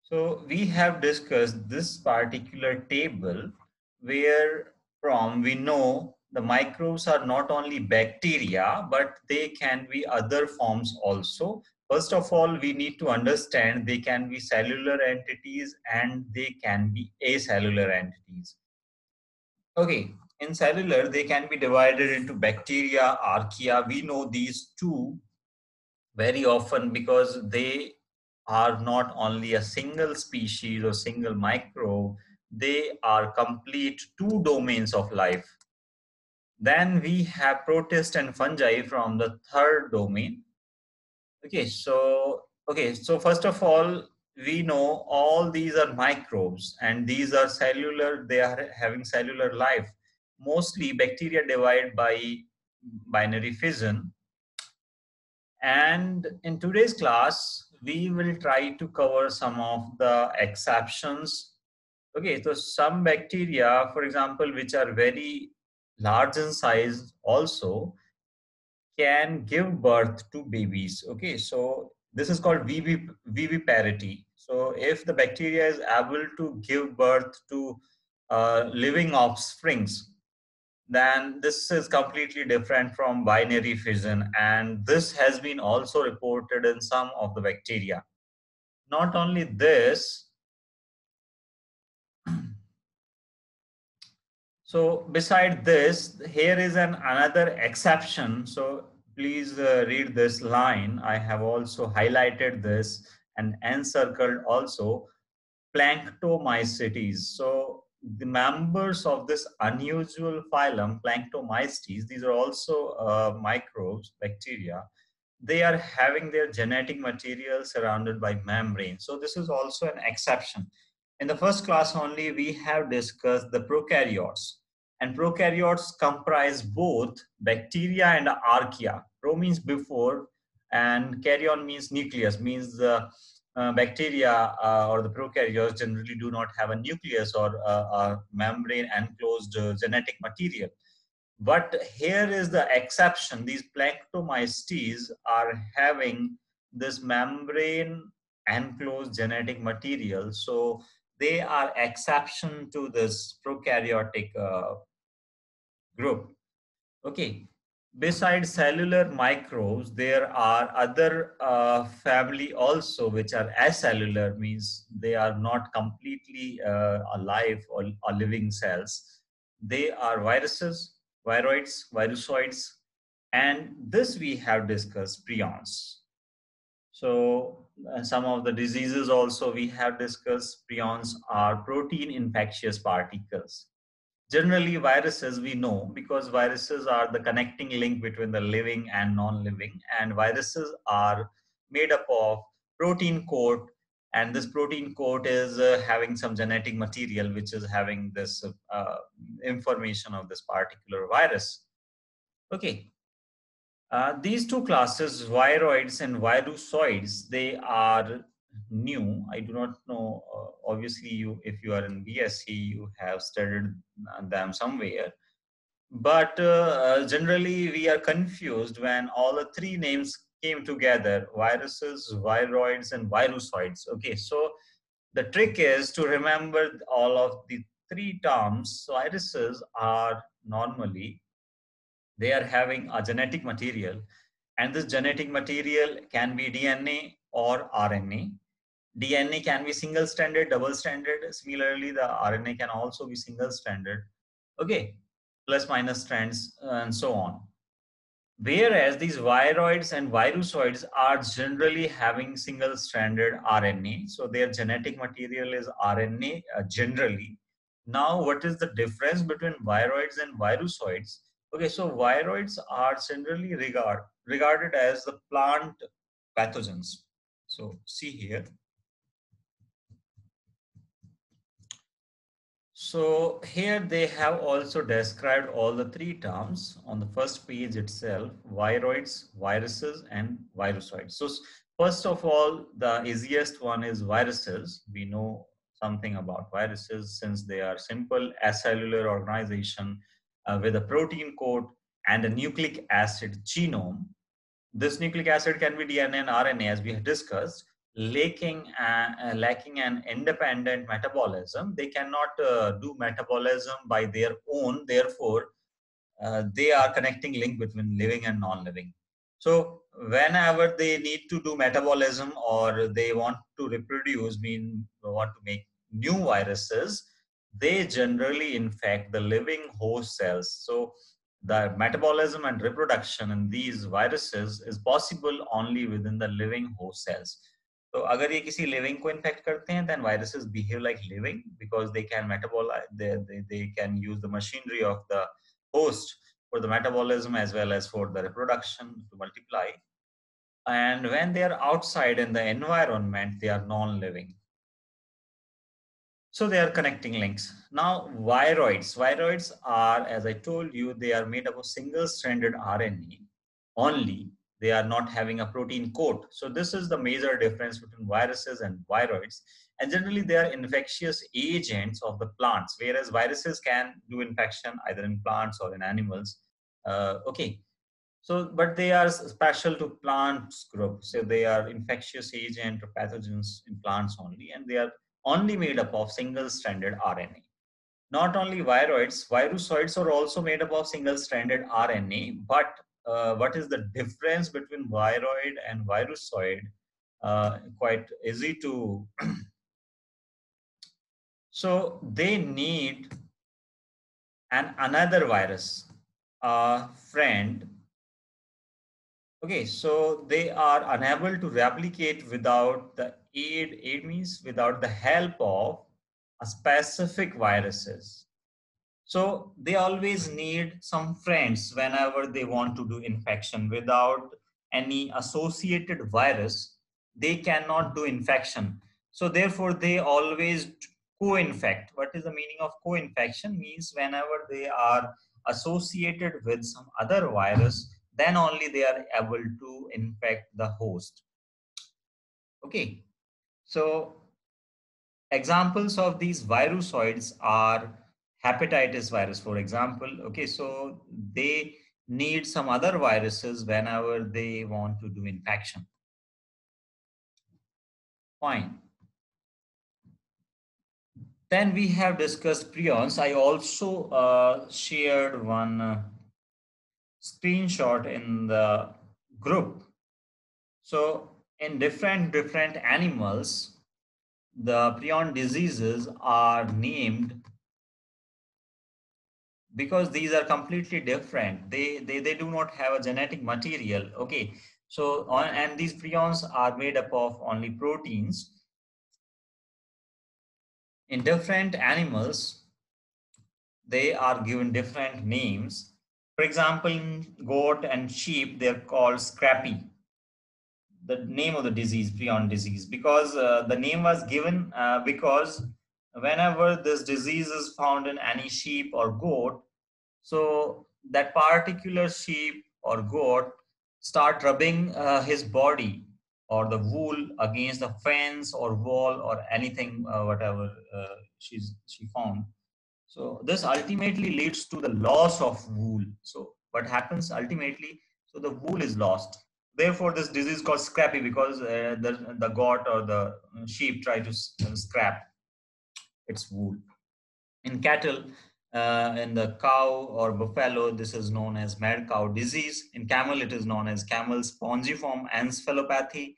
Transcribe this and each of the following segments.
So we have discussed this particular table where from we know the microbes are not only bacteria, but they can be other forms also. First of all, we need to understand they can be cellular entities and they can be acellular entities. Okay, in cellular, they can be divided into bacteria, archaea. We know these two very often because they are not only a single species or single microbe, they are complete two domains of life. Then we have protists and fungi from the third domain. Okay, so first of all, we know all these are microbes and these are cellular, they are having cellular life. Mostly bacteria divide by binary fission. And in today's class, we will try to cover some of the exceptions. Okay, so some bacteria, for example, which are very large in size also can give birth to babies. Okay, so this is called viviparity. So if the bacteria is able to give birth to living offsprings, then this is completely different from binary fission, and this has been also reported in some of the bacteria. Not only this, so beside this, here is another exception. So please read this line. I have also highlighted this and encircled also Planctomycetes. So the members of this unusual phylum, Planctomycetes, these are also microbes, bacteria. They are having their genetic material surrounded by membrane. So this is also an exception. In the first class only, we have discussed the prokaryotes. And prokaryotes comprise both bacteria and archaea. Pro means before, and karyon means nucleus, means the bacteria or the prokaryotes generally do not have a nucleus or a membrane enclosed genetic material. But here is the exception. These planctomycetes are having this membrane enclosed genetic material. So they are exception to this prokaryotic group. Okay. Besides cellular microbes, there are other family also which are acellular, means they are not completely alive or living cells. They are viruses, viroids, virusoids, and this we have discussed prions. So some of the diseases also we have discussed. Prions are protein infectious particles. Generally, viruses we know because viruses are the connecting link between the living and non-living, and viruses are made up of protein coat, and this protein coat is having some genetic material which is having this information of this particular virus. Okay, these two classes, viroids and virusoids, they are new. I do not know. Obviously, if you are in BSc, you have studied them somewhere. But generally, we are confused when all the three names came together: viruses, viroids, and virusoids. Okay, so the trick is to remember all of the three terms. So viruses are normally they are having a genetic material, and this genetic material can be DNA or RNA. DNA can be single stranded, double stranded. Similarly, the RNA can also be single stranded. Okay, plus minus strands and so on. Whereas these viroids and virusoids are generally having single stranded RNA. So their genetic material is RNA generally. Now, what is the difference between viroids and virusoids? Okay, so viroids are generally regarded as the plant pathogens. So see here. So here they have also described all the three terms on the first page itself: viroids, viruses, and virusoids. So first of all, the easiest one is viruses. We know something about viruses since they are simple acellular organization with a protein coat and a nucleic acid genome. This nucleic acid can be DNA and RNA as we have discussed. lacking an independent metabolism. They cannot do metabolism by their own. Therefore, they are connecting link between living and non-living. So whenever they need to do metabolism or they want to reproduce, mean want to make new viruses, they generally infect the living host cells. So the metabolism and reproduction in these viruses is possible only within the living host cells. तो अगर ये किसी living को infect करते हैं, then viruses behave like living because they can metabolize, they can use the machinery of the host for the metabolism as well as for the reproduction to multiply. And when they are outside in the environment, they are non-living. So they are connecting links. Now, viroids are, as I told you, they are made up of single-stranded RNA only. They are not having a protein coat. So this is the major difference between viruses and viroids. And generally, they are infectious agents of the plants, whereas viruses can do infection either in plants or in animals. Okay. So, but they are special to plants group. So they are infectious agent or pathogens in plants only, and they are only made up of single-stranded RNA. Not only viroids, virusoids are also made up of single-stranded RNA. But what is the difference between viroid and virusoid? Quite easy to. So they need another virus, a friend. Okay, so they are unable to replicate without the aid means without the help of a specific viruses. So they always need some friends whenever they want to do infection. Without any associated virus, they cannot do infection. So therefore, they always co-infect. What is the meaning of co-infection? Means whenever they are associated with some other virus, then only they are able to infect the host. Okay, so examples of these virusoids are hepatitis virus, for example. Okay, so they need some other viruses whenever they want to do infection. Fine. Then we have discussed prions. I also shared one screenshot in the group. So in different animals, the prion diseases are named because these are completely different. They do not have a genetic material. Okay, so and these prions are made up of only proteins. In different animals, they are given different names. For example, in goat and sheep, they're called scrappy. The name of the disease, prion disease, because the name was given because whenever this disease is found in any sheep or goat, so that particular sheep or goat start rubbing his body or the wool against the fence or wall or anything, whatever she found. So this ultimately leads to the loss of wool. So what happens ultimately? So the wool is lost. Therefore, this disease is called scrappy because the goat or the sheep try to scrap its wool. In cattle, in the cow or buffalo, this is known as mad cow disease. In camel, it is known as camel spongiform encephalopathy.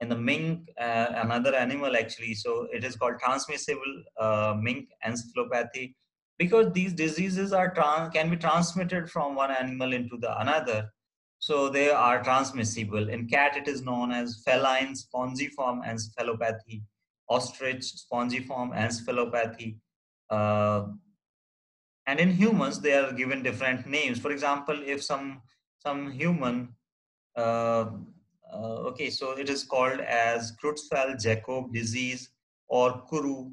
In the mink, another animal actually, so it is called transmissible mink encephalopathy, because these diseases are can be transmitted from one animal into the another. So they are transmissible. In cat, it is known as feline spongiform encephalopathy, ostrich spongiform encephalopathy. Uh, and in humans, they are given different names. For example, if some human, uh, okay, so it is called as Creutzfeldt-Jakob disease or Kuru,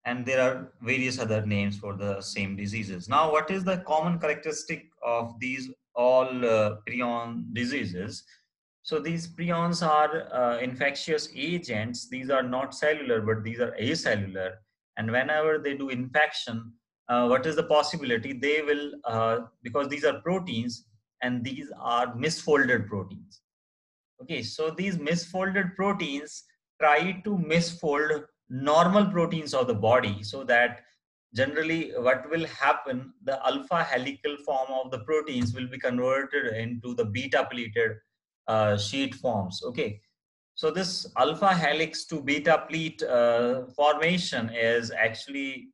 and there are various other names for the same diseases. Now, what is the common characteristic of these all prion diseases? So these prions are infectious agents. These are not cellular, but these are acellular. And whenever they do infection, what is the possibility? They will, because these are proteins and these are misfolded proteins. Okay, so these misfolded proteins try to misfold normal proteins of the body, so that generally what will happen, the alpha helical form of the proteins will be converted into the beta pleated sheet forms. Okay, so this alpha helix to beta pleat formation is actually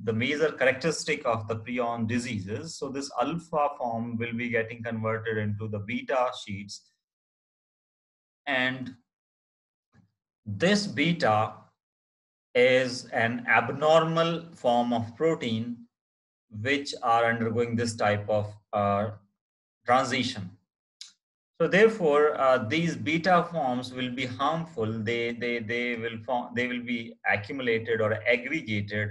the major characteristic of the prion diseases. So this alpha form will be getting converted into the beta sheets, and this beta is an abnormal form of protein which are undergoing this type of transition. So therefore, these beta forms will be harmful. They will be accumulated or aggregated,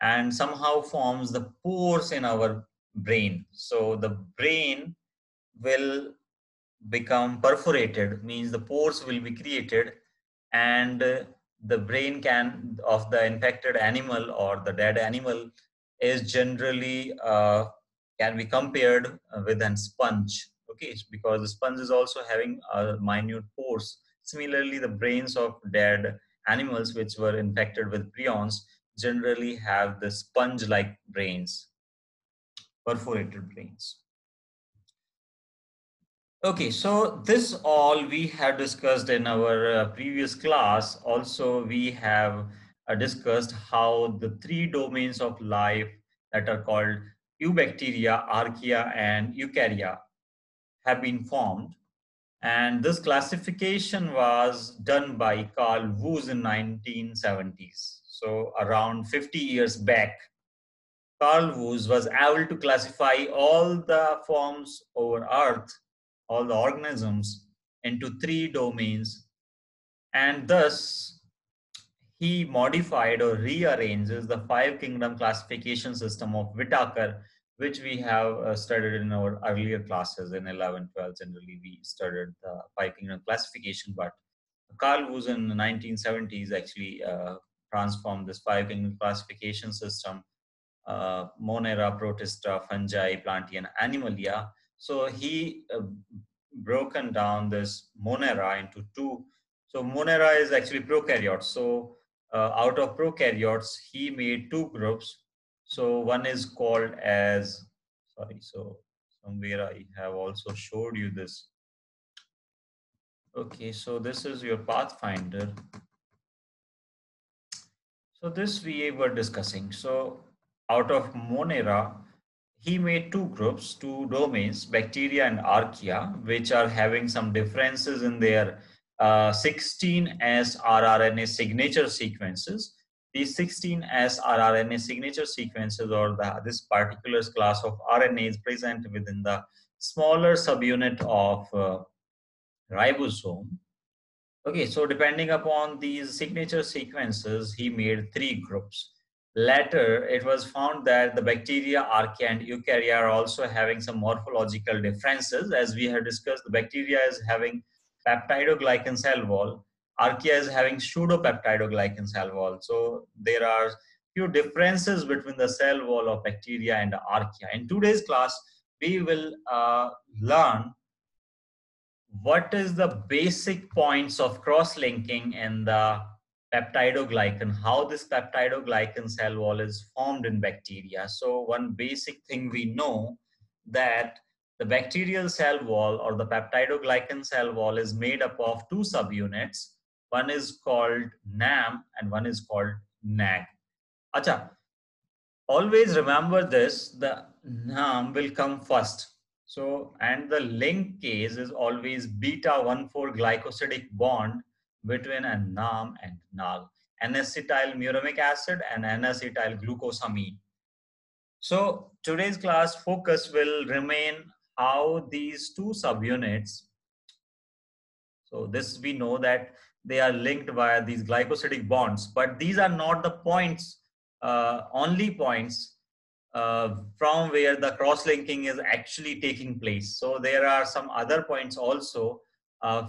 and somehow forms the pores in our brain. So the brain will become perforated, means the pores will be created, and the brain can of the infected animal or the dead animal is generally can be compared with a sponge. Okay, because the sponge is also having minute pores. Similarly, the brains of dead animals which were infected with prions generally have the sponge like brains, perforated brains. Okay, so this all we have discussed in our previous class. Also, we have discussed how the three domains of life that are called eubacteria, archaea, and eukarya have been formed. And this classification was done by Carl Woese in 1970s. So around 50 years back, Carl Woese was able to classify all the forms over Earth, all the organisms, into three domains, and thus he modified or rearranges the five kingdom classification system of Whitaker, which we have studied in our earlier classes in 11, 12. Generally, we studied the five kingdom classification, but Carl Woese in the 1970s actually transformed this five kingdom classification system, Monera, Protista, Fungi, Plantae, and Animalia. So he broken down this Monera into two. So Monera is actually prokaryotes. So out of prokaryotes, he made two groups. So one is called as, sorry, so somewhere I have also showed you this. Okay, so this is your Pathfinder. So this we were discussing. So out of Monera, he made two groups, two domains, bacteria and archaea, which are having some differences in their 16S rRNA signature sequences. These 16S rRNA signature sequences, or this particular class of RNA, is present within the smaller subunit of ribosome. Okay, so depending upon these signature sequences, he made three groups. Later, it was found that the bacteria, archaea, and eukarya are also having some morphological differences. As we have discussed, the bacteria is having peptidoglycan cell wall, archaea is having pseudopeptidoglycan cell wall. So there are few differences between the cell wall of bacteria and archaea. In today's class, we will learn what is the basic points of cross-linking in the peptidoglycan, how this peptidoglycan cell wall is formed in bacteria. So one basic thing we know, that the bacterial cell wall or the peptidoglycan cell wall is made up of two subunits. One is called NAM and one is called NAG. Acha, always remember this, the NAM will come first. So, and the link case is always beta 1,4 glycosidic bond between a NAM and NAG, N-acetyl muramic acid and N-acetyl glucosamine. So today's class focus will remain how these two subunits, so this we know that they are linked via these glycosidic bonds, but these are not the points, only points from where the cross-linking is actually taking place. So there are some other points also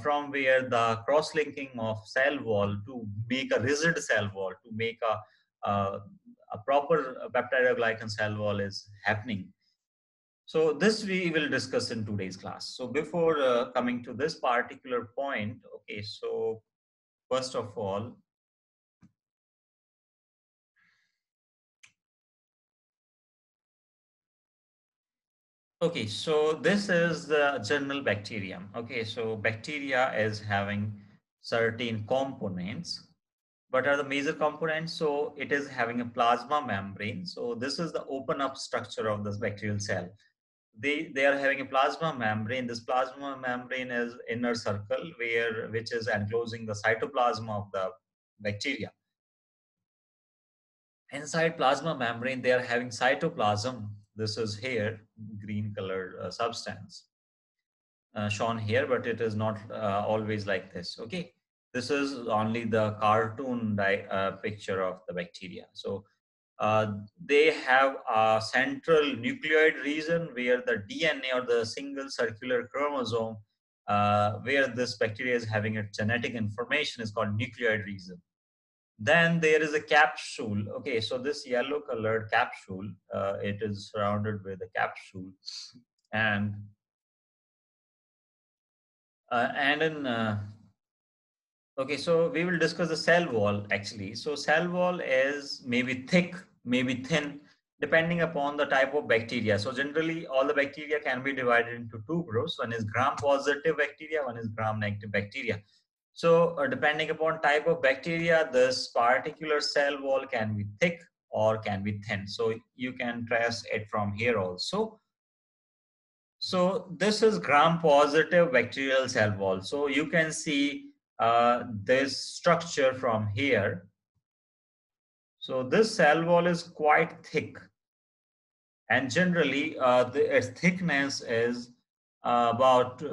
from where the cross-linking of cell wall to make a rigid cell wall, to make a proper peptidoglycan cell wall is happening. So this we will discuss in today's class. So before coming to this particular point, okay, so first of all, okay, so this is the general bacterium. Okay, so bacteria is having certain components. What are the major components? So it is having a plasma membrane. So this is the open up structure of this bacterial cell. They are having a plasma membrane. This plasma membrane is inner circle which is enclosing the cytoplasm of the bacteria. Inside plasma membrane, they are having cytoplasm. This is here, green colored substance shown here, but it is not always like this. Okay, this is only the cartoon picture of the bacteria. So they have a central nucleoid region where the DNA or the single circular chromosome, where this bacteria is having its genetic information, is called nucleoid region. Then there is a capsule. Okay, so this yellow colored capsule, it is surrounded with a capsule, and in okay, so we will discuss the cell wall actually. So cell wall is maybe thick, maybe thin, depending upon the type of bacteria. So generally, all the bacteria can be divided into two groups. One is gram-positive bacteria, one is gram-negative bacteria. So depending upon type of bacteria, this particular cell wall can be thick or can be thin. So you can trace it from here also. So this is gram-positive bacterial cell wall. So you can see this structure from here. So this cell wall is quite thick, and generally its thickness is about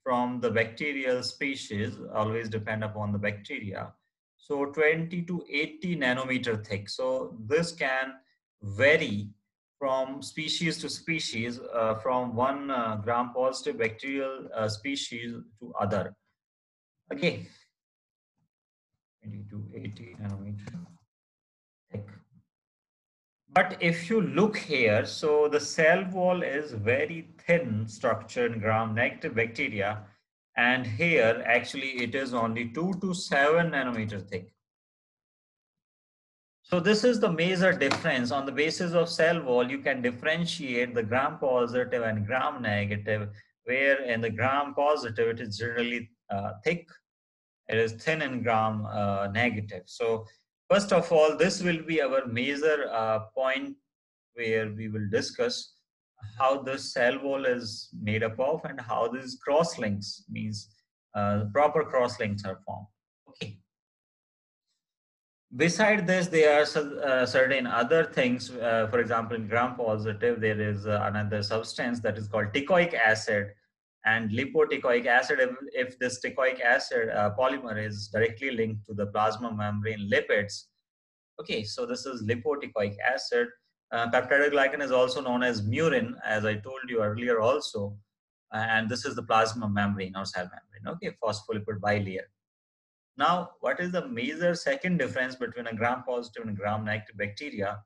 from the bacterial species, always depend upon the bacteria. So 20 to 80 nanometer thick. So this can vary from species to species, from one gram-positive bacterial species to other. Okay, 20 to 80 nanometer thick. But if you look here, so the cell wall is very thin structure in gram-negative bacteria, and here actually it is only 2 to 7 nanometer thick. So this is the major difference. On the basis of cell wall, you can differentiate the gram-positive and gram-negative, where in the gram-positive it is generally thick, it is thin in gram-negative. So first of all, this will be our major point where we will discuss how the cell wall is made up of and how these cross links means proper cross links are formed. Okay. Beside this, there are certain other things. For example, in gram-positive, there is another substance that is called teichoic acid and lipoteichoic acid. If this teichoic acid polymer is directly linked to the plasma membrane lipids, okay, so this is lipoteichoic acid. Peptidoglycan is also known as murin, as I told you earlier also. And this is the plasma membrane or cell membrane, okay, phospholipid bilayer. Now, what is the major second difference between a gram-positive and gram-negative bacteria?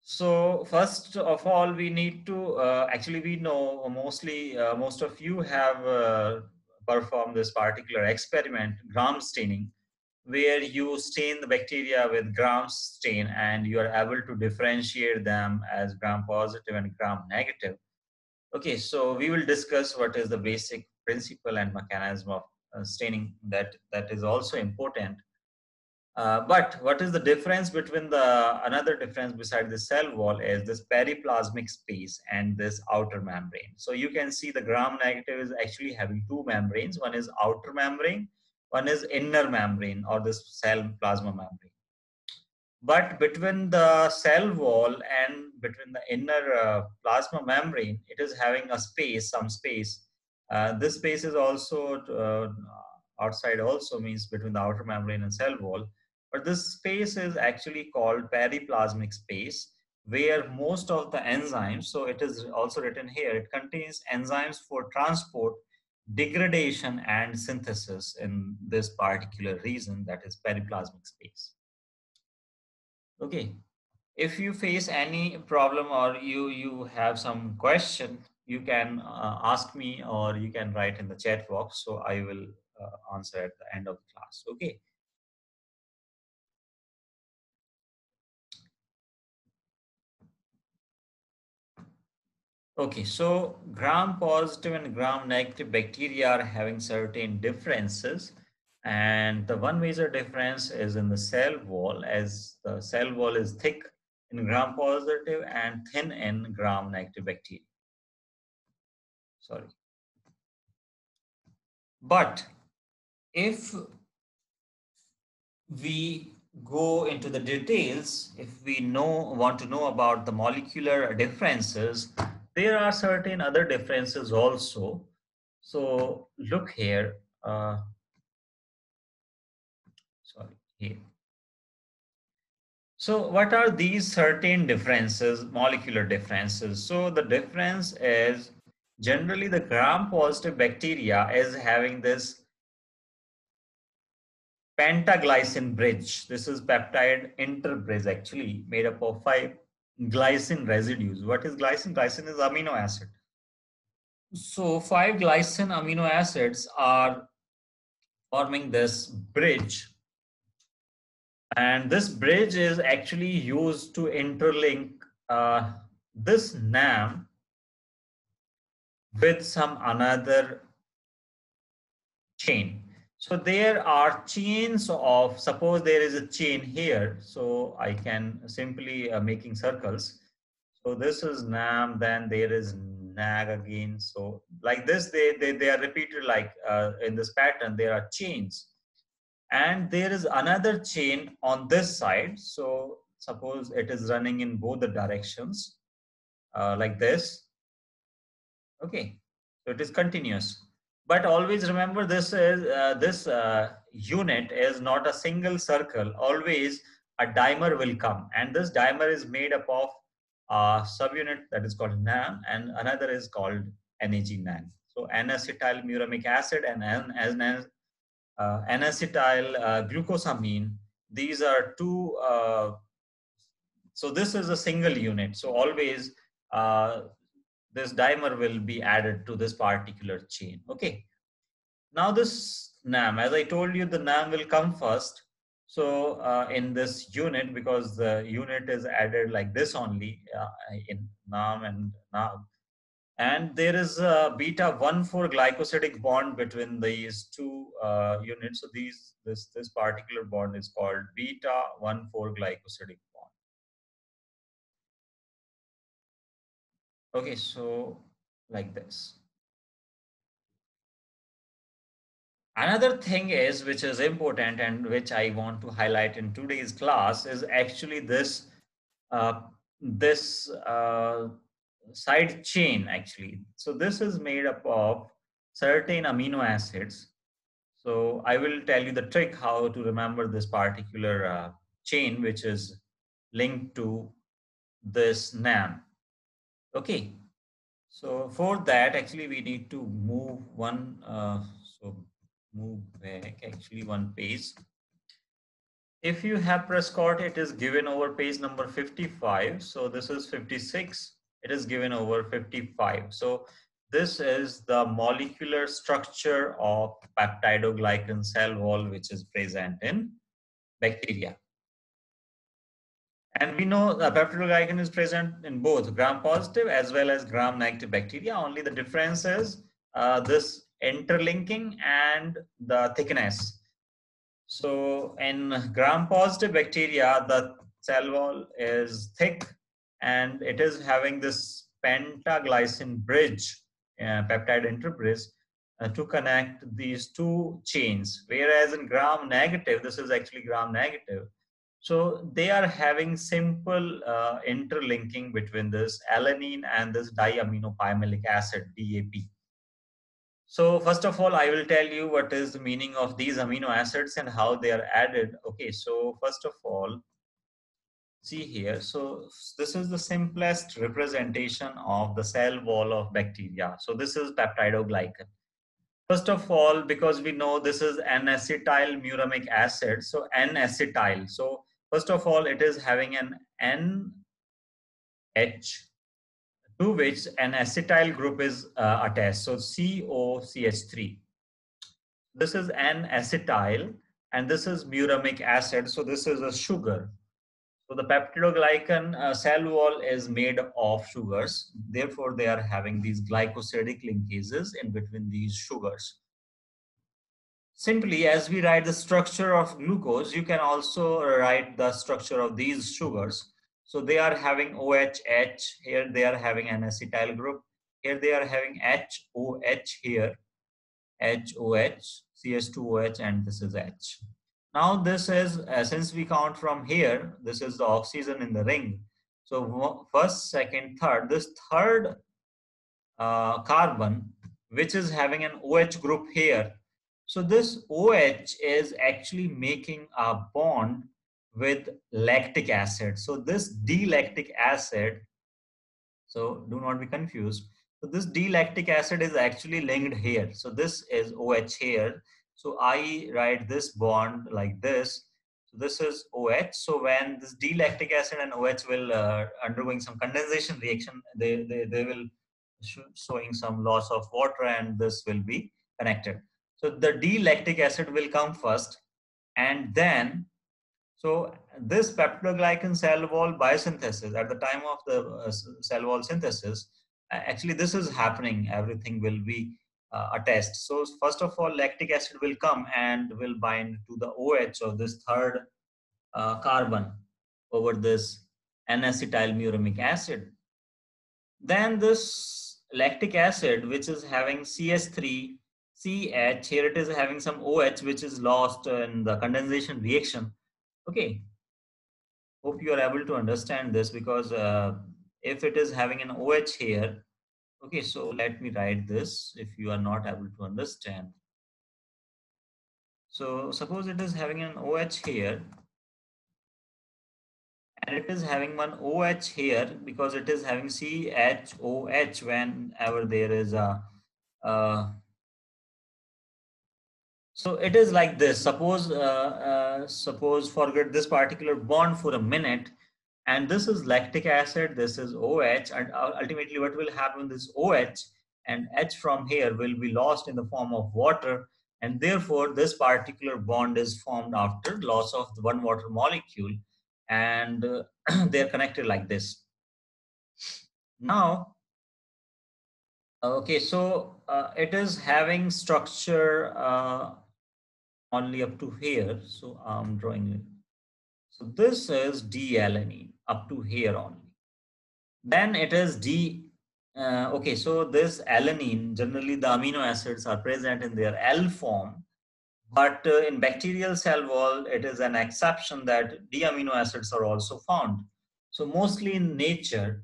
So first of all, we need to, actually we know mostly, most of you have performed this particular experiment, gram staining, where you stain the bacteria with gram stain and you are able to differentiate them as gram positive and gram negative. Okay, so we will discuss what is the basic principle and mechanism of staining that is also important. But what is the difference between another difference beside the cell wall is this periplasmic space and this outer membrane. So you can see the gram negative is actually having two membranes. One is outer membrane, one is inner membrane or this cell plasma membrane. But between the cell wall and between the inner plasma membrane, it is having a space, some space. This space is also outside also means between the outer membrane and cell wall. But this space is actually called periplasmic space, where most of the enzymes, so it is also written here, it contains enzymes for transport, degradation, and synthesis in this particular region, that is periplasmic space. Okay. If you face any problem or you have some question, you can ask me or you can write in the chat box. So I will answer at the end of the class. Okay. Okay, so gram positive and gram negative bacteria are having certain differences. And the one major difference is in the cell wall, as the cell wall is thick in gram positive and thin in gram negative bacteria. Sorry. But if we go into the details, if we want to know about the molecular differences, there are certain other differences also. So look here, sorry, here. So what are these certain differences, molecular differences? So the difference is generally the gram positive bacteria is having this pentaglycine bridge. This is peptide interbridge actually made up of 5 glycine residues. What is glycine? Glycine is amino acid. So 5 glycine amino acids are forming this bridge, and this bridge is actually used to interlink this NAM with some another chain. So there are chains of, suppose there is a chain here, so I can simply making circles. So this is NAM, then there is NAG again. So like this, they are repeated like in this pattern, there are chains. And there is another chain on this side. So suppose it is running in both the directions like this. Okay, so it is continuous. But always remember this unit is not a single circle. Always a dimer will come, and this dimer is made up of a subunit that is called NAM, and another is called NAG9. So N-acetyl muramic acid and N-acetyl glucosamine. These are two. So this is a single unit. So always uh, this dimer will be added to this particular chain. Okay. Now this NAM, as I told you, the NAM will come first. So in this unit, because the unit is added like this only in NAM and NAM, and there is a beta 1,4 glycosidic bond between these two units. So this particular bond is called beta 1,4 glycosidic bond. Okay, so like this. Another thing is, which is important and which I want to highlight in today's class, is actually uh, this side chain actually. So this is made up of certain amino acids. So I will tell you the trick how to remember this particular chain, which is linked to this NAM. Okay. So for that, actually, we need to move so move back actually one page. If you have Prescott, it is given over page number 55. So this is 56. It is given over 55. So this is the molecular structure of peptidoglycan cell wall, which is present in bacteria. And we know the peptidoglycan is present in both gram positive as well as gram negative bacteria. Only the difference is this interlinking and the thickness. So in gram positive bacteria, the cell wall is thick and it is having this pentaglycine bridge, peptide interbridge, to connect these two chains. Whereas in gram negative, this is actually gram negative. So they are having simple interlinking between this alanine and this diaminopyamilic acid, DAP. So first of all, I will tell you what is the meaning of these amino acids and how they are added. Okay, so first of all, see here. So this is the simplest representation of the cell wall of bacteria. So this is peptidoglycan. First of all, because we know this is N-acetyl muramic acid, so N-acetyl. So first of all, it is having an NH to which an acetyl group is attached. So COCH3. This is an acetyl and this is muramic acid. So this is a sugar. So the peptidoglycan cell wall is made of sugars. Therefore, they are having these glycosidic linkages in between these sugars. Simply, as we write the structure of glucose, you can also write the structure of these sugars. So they are having OHH, here they are having an acetyl group, here they are having HOH here, HOH, CH2OH, and this is H. Now this is, since we count from here, this is the oxygen in the ring. So first, second, third, this third carbon, which is having an OH group here. So this OH is actually making a bond with lactic acid. So this D-lactic acid, so do not be confused. So this D-lactic acid is actually linked here. So this is OH here. So I write this bond like this. So this is OH. So when this D-lactic acid and OH will undergoing some condensation reaction, they will showing some loss of water and this will be connected. So the D-lactic acid will come first and then, so this peptidoglycan cell wall biosynthesis at the time of the cell wall synthesis, actually this is happening, everything will be attached. So first of all, lactic acid will come and will bind to the OH of this third carbon over this N-acetyl muramic acid. Then this lactic acid, which is having CH3, CH, here it is having some OH, which is lost in the condensation reaction. Okay, hope you are able to understand this because if it is having an OH here, okay, so let me write this if you are not able to understand. So suppose it is having an OH here and it is having one OH here because it is having CHOH whenever there is a so it is like this. Suppose forget this particular bond for a minute, and this is lactic acid. This is OH, and ultimately, what will happen? This OH and H from here will be lost in the form of water, and therefore this particular bond is formed after loss of the one water molecule, and they are connected like this. Now, okay, so it is having structure. Only up to here. So I'm drawing it. So this is D-alanine up to here only. Then it is okay, so this alanine, generally the amino acids are present in their L form, but in bacterial cell wall, it is an exception that D amino acids are also found. So mostly in nature,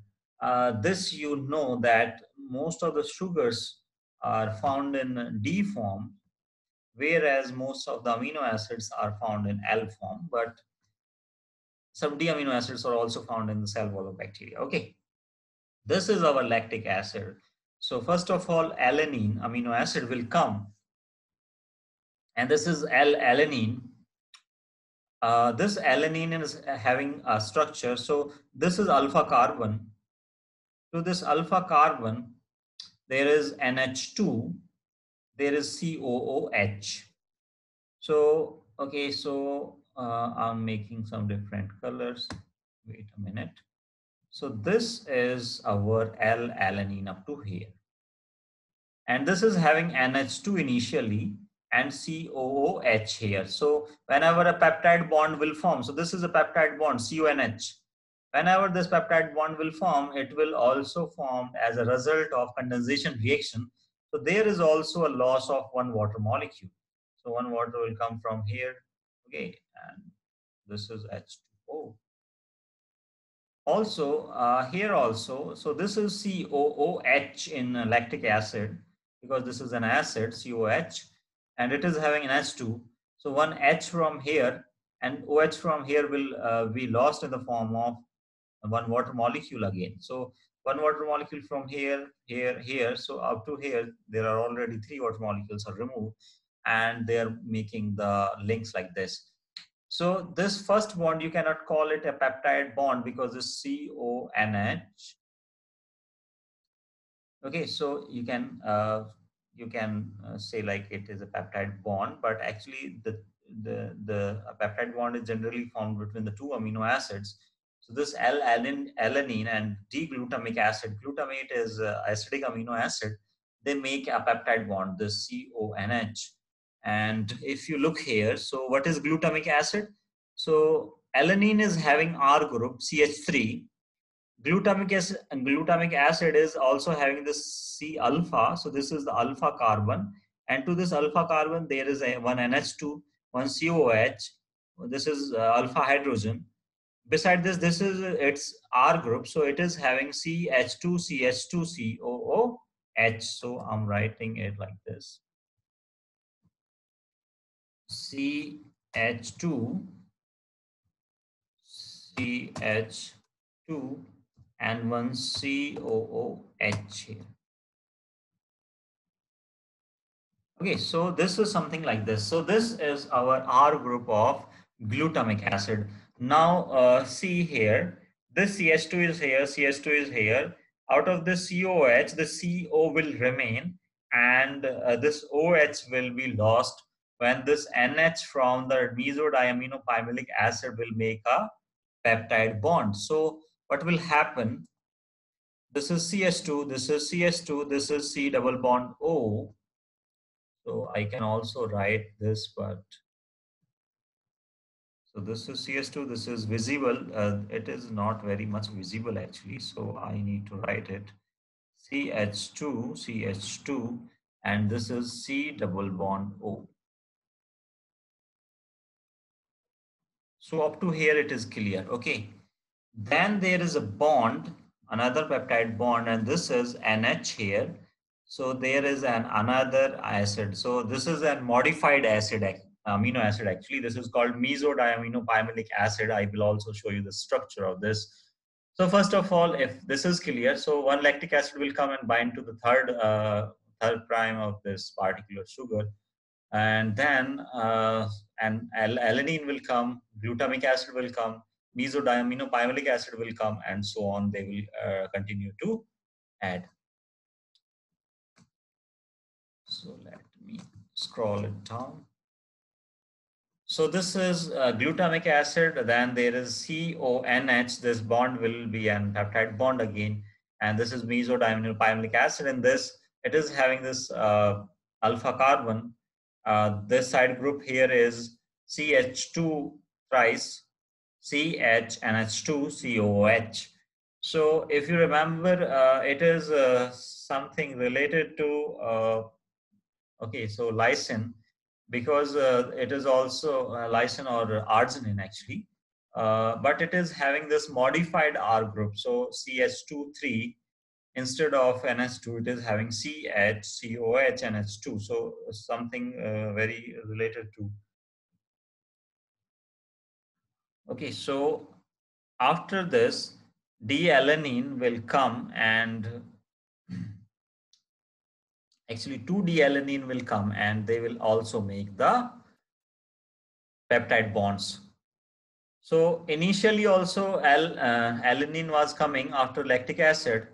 this you know that most of the sugars are found in D form, whereas most of the amino acids are found in L form, but some D amino acids are also found in the cell wall of bacteria. Okay, this is our lactic acid. So first of all, alanine amino acid will come, and this is L-alanine. This alanine is having a structure. So this is alpha carbon. To this alpha carbon, there is NH2, there is COOH. So, okay, so I'm making some different colors. Wait a minute. So this is our L-alanine up to here. And this is having NH2 initially and COOH here. So whenever a peptide bond will form, so this is a peptide bond, CONH. Whenever this peptide bond will form, it will also form as a result of condensation reaction. So there is also a loss of one water molecule. So one water will come from here, okay, and this is H2O. Also, here also, so this is COOH in lactic acid because this is an acid, COH, and it is having an H2. So one H from here and OH from here will be lost in the form of one water molecule again. So one water molecule from here, here, here. So up to here, there are already three water molecules are removed and they are making the links like this. So this first bond, you cannot call it a peptide bond because it's CONH Okay, so you can say like it is a peptide bond, but actually the a peptide bond is generally formed between the two amino acids. So this L-alanine and D-glutamic acid. Glutamate is acidic amino acid. They make a peptide bond, the CONH. And if you look here, so what is glutamic acid? So alanine is having R group, CH3. Glutamic acid is also having this C alpha. So this is the alpha carbon. And to this alpha carbon, there is a one NH2, one COH. This is alpha hydrogen. Beside this, this is its R group. So it is having CH2, CH2, COOH. So I'm writing it like this. CH2, CH2, and one COOH here. Okay, so this is something like this. So this is our R group of glutamic acid. Now see here, this CH2 is here, CH2 is here. Out of the COH, the CO will remain and this OH will be lost when this NH from the mesodiaminopyruvic acid will make a peptide bond. So what will happen? This is CH2, this is CH2, this is C double bond O. So I can also write this, but so this is CS2, this is visible. It is not very much visible actually. So I need to write it CH2, CH2, and this is C double bond O. So up to here it is clear. Okay. Then there is a bond, another peptide bond, and this is NH here. So there is another acid. So this is a modified acid, amino acid actually. This is called mesodiaminopyruvic acid. I will also show you the structure of this. So first of all, if this is clear, so one lactic acid will come and bind to the third prime of this particular sugar, and then alanine will come, glutamic acid will come, mesodiaminopyruvic acid will come, and so on. They will continue to add. So let me scroll it down. So this is glutamic acid, then there is CONH, this bond will be an peptide bond again, and this is mesodiaminopyruvic acid. In this, it is having this alpha carbon. This side group here is CH2 thrice, CHNH2, COOH. So if you remember, it is something related to, okay, so lysine, because it is also lysine or arginine actually, but it is having this modified R group. So CH2 3 instead of NH2, it is having CH, COH, NH2. So something very related to. Okay, so after this, D-alanine will come and actually 2D-alanine will come and they will also make the peptide bonds. So initially also alanine was coming after lactic acid.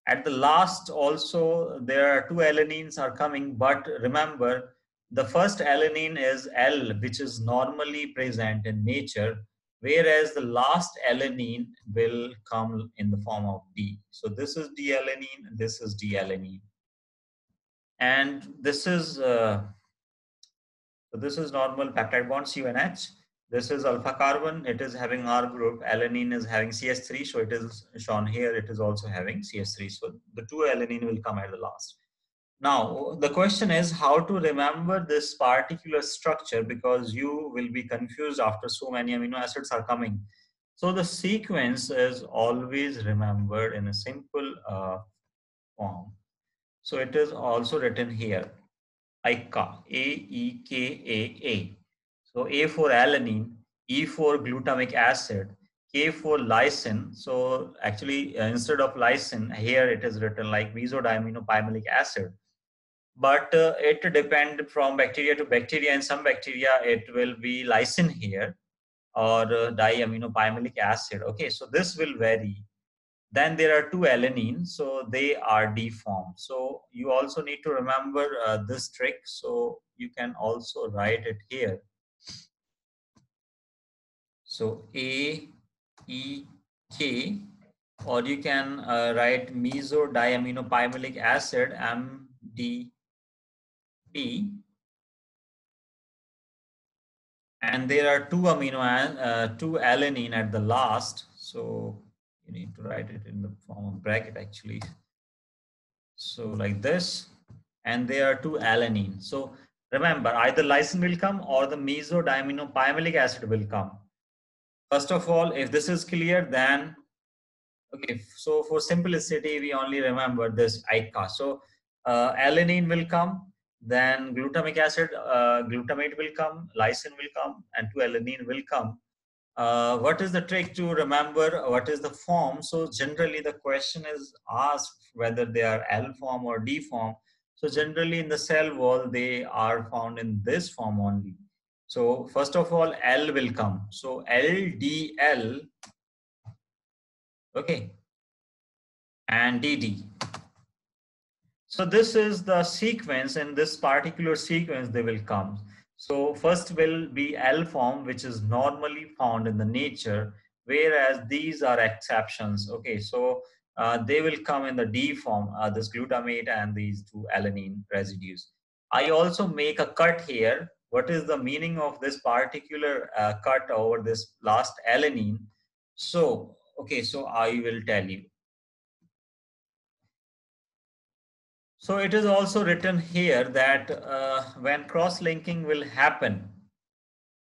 At the last also there are two alanines are coming, but remember the first alanine is L, which is normally present in nature, whereas the last alanine will come in the form of D. So this is D-alanine, this is D-alanine. And this is normal peptide bond CONH. This is alpha carbon. It is having R group. Alanine is having CS3, so it is shown here. It is also having CS3. So the two alanine will come at the last. Now the question is how to remember this particular structure, because you will be confused after so many amino acids are coming. So the sequence is always remembered in a simple form. So it is also written here. ICA, A-E-K-A-A. So A for alanine, E for glutamic acid, K for lysine. So actually instead of lysine, here it is written like mesodiaminopyruvic acid. But it depends from bacteria to bacteria. In some bacteria, it will be lysine here or diaminopyruvic acid. Okay, so this will vary. Then there are two alanine, so they are deformed. So you also need to remember this trick. So you can also write it here. So A, E, K, or you can write mesodiaminopymalic acid, MDP, and there are two alanine at the last. So you need to write it in the form of bracket actually. So like this, and there are two alanine. So remember, either lysine will come or the mesodiaminopymalic acid will come. First of all, if this is clear, then okay, so for simplicity, we only remember this ICA. So alanine will come, then glutamic acid, glutamate will come, lysine will come, and 2-alanine will come. What is the trick to remember what is the form? So generally the question is asked whether they are L form or D form. So generally in the cell wall, they are found in this form only. So first of all, L will come. So LDL, okay, and DD. So this is the sequence. In this particular sequence they will come. So first will be L form, which is normally found in the nature, whereas these are exceptions. Okay, so they will come in the D form, this glutamate and these two alanine residues. I also make a cut here. What is the meaning of this particular cut over this last alanine? So, okay, so I will tell you. So it is also written here that when cross-linking will happen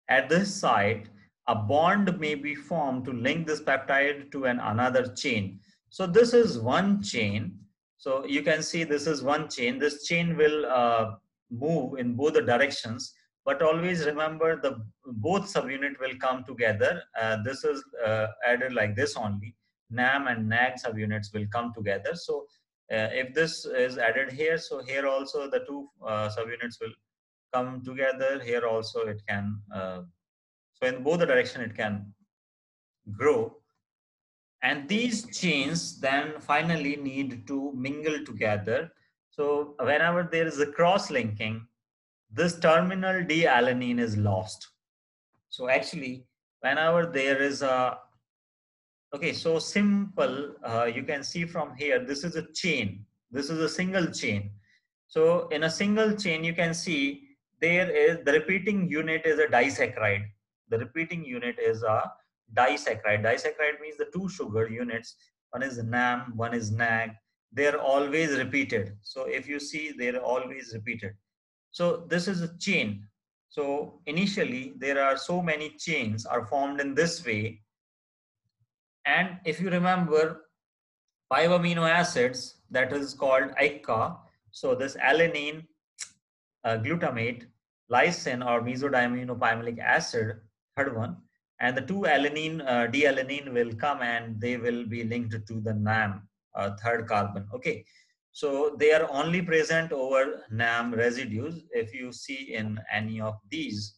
at this site, a bond may be formed to link this peptide to another chain. So this is one chain. So you can see this is one chain. This chain will move in both the directions, but always remember the both subunit will come together. This is added like this only. NAM and NAG subunits will come together. So if this is added here, so here also the two subunits will come together. Here also it can, so in both the direction it can grow. And these chains then finally need to mingle together. So whenever there is a cross-linking, this terminal D-alanine is lost. So actually, whenever there is a, okay, so simple, you can see from here, this is a chain. This is a single chain. So in a single chain, you can see there is the repeating unit is a disaccharide. The repeating unit is a disaccharide. Disaccharide means the two sugar units. One is NAM, one is NAG. They're always repeated. So if you see, they're always repeated. So this is a chain. So initially, there are so many chains are formed in this way. And if you remember, 5 amino acids, that is called ICA. So this alanine, glutamate, lysine or mesodiaminopymalic acid, third one, and the two alanine, D-alanine will come and they will be linked to the NAM, third carbon. Okay, so they are only present over NAM residues if you see in any of these.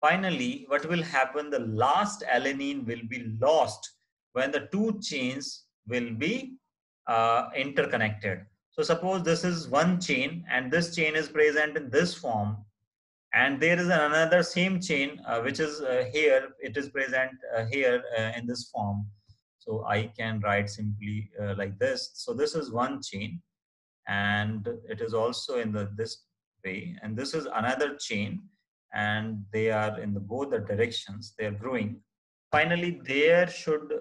Finally, what will happen? The last alanine will be lost when the two chains will be interconnected. So suppose this is one chain and this chain is present in this form, and there is another same chain which is here, it is present here in this form. So I can write simply like this. So this is one chain and it is also in this way, and this is another chain and they are in the both the directions, they are growing. Finally there should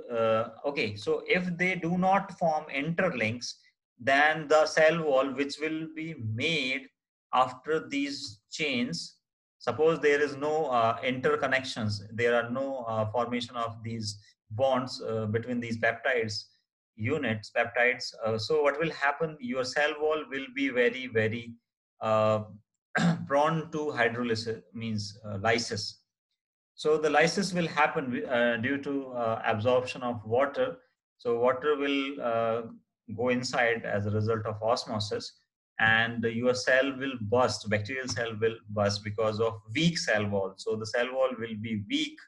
okay, so if they do not form interlinks, then the cell wall which will be made after these chains, suppose there is no interconnections, there are no formation of these bonds between these peptides units, peptides. So what will happen? Your cell wall will be very, very uh, prone to hydrolysis, means lysis. So the lysis will happen due to absorption of water. So water will go inside as a result of osmosis, and your cell will burst. Bacterial cell will burst because of weak cell wall. So the cell wall will be weak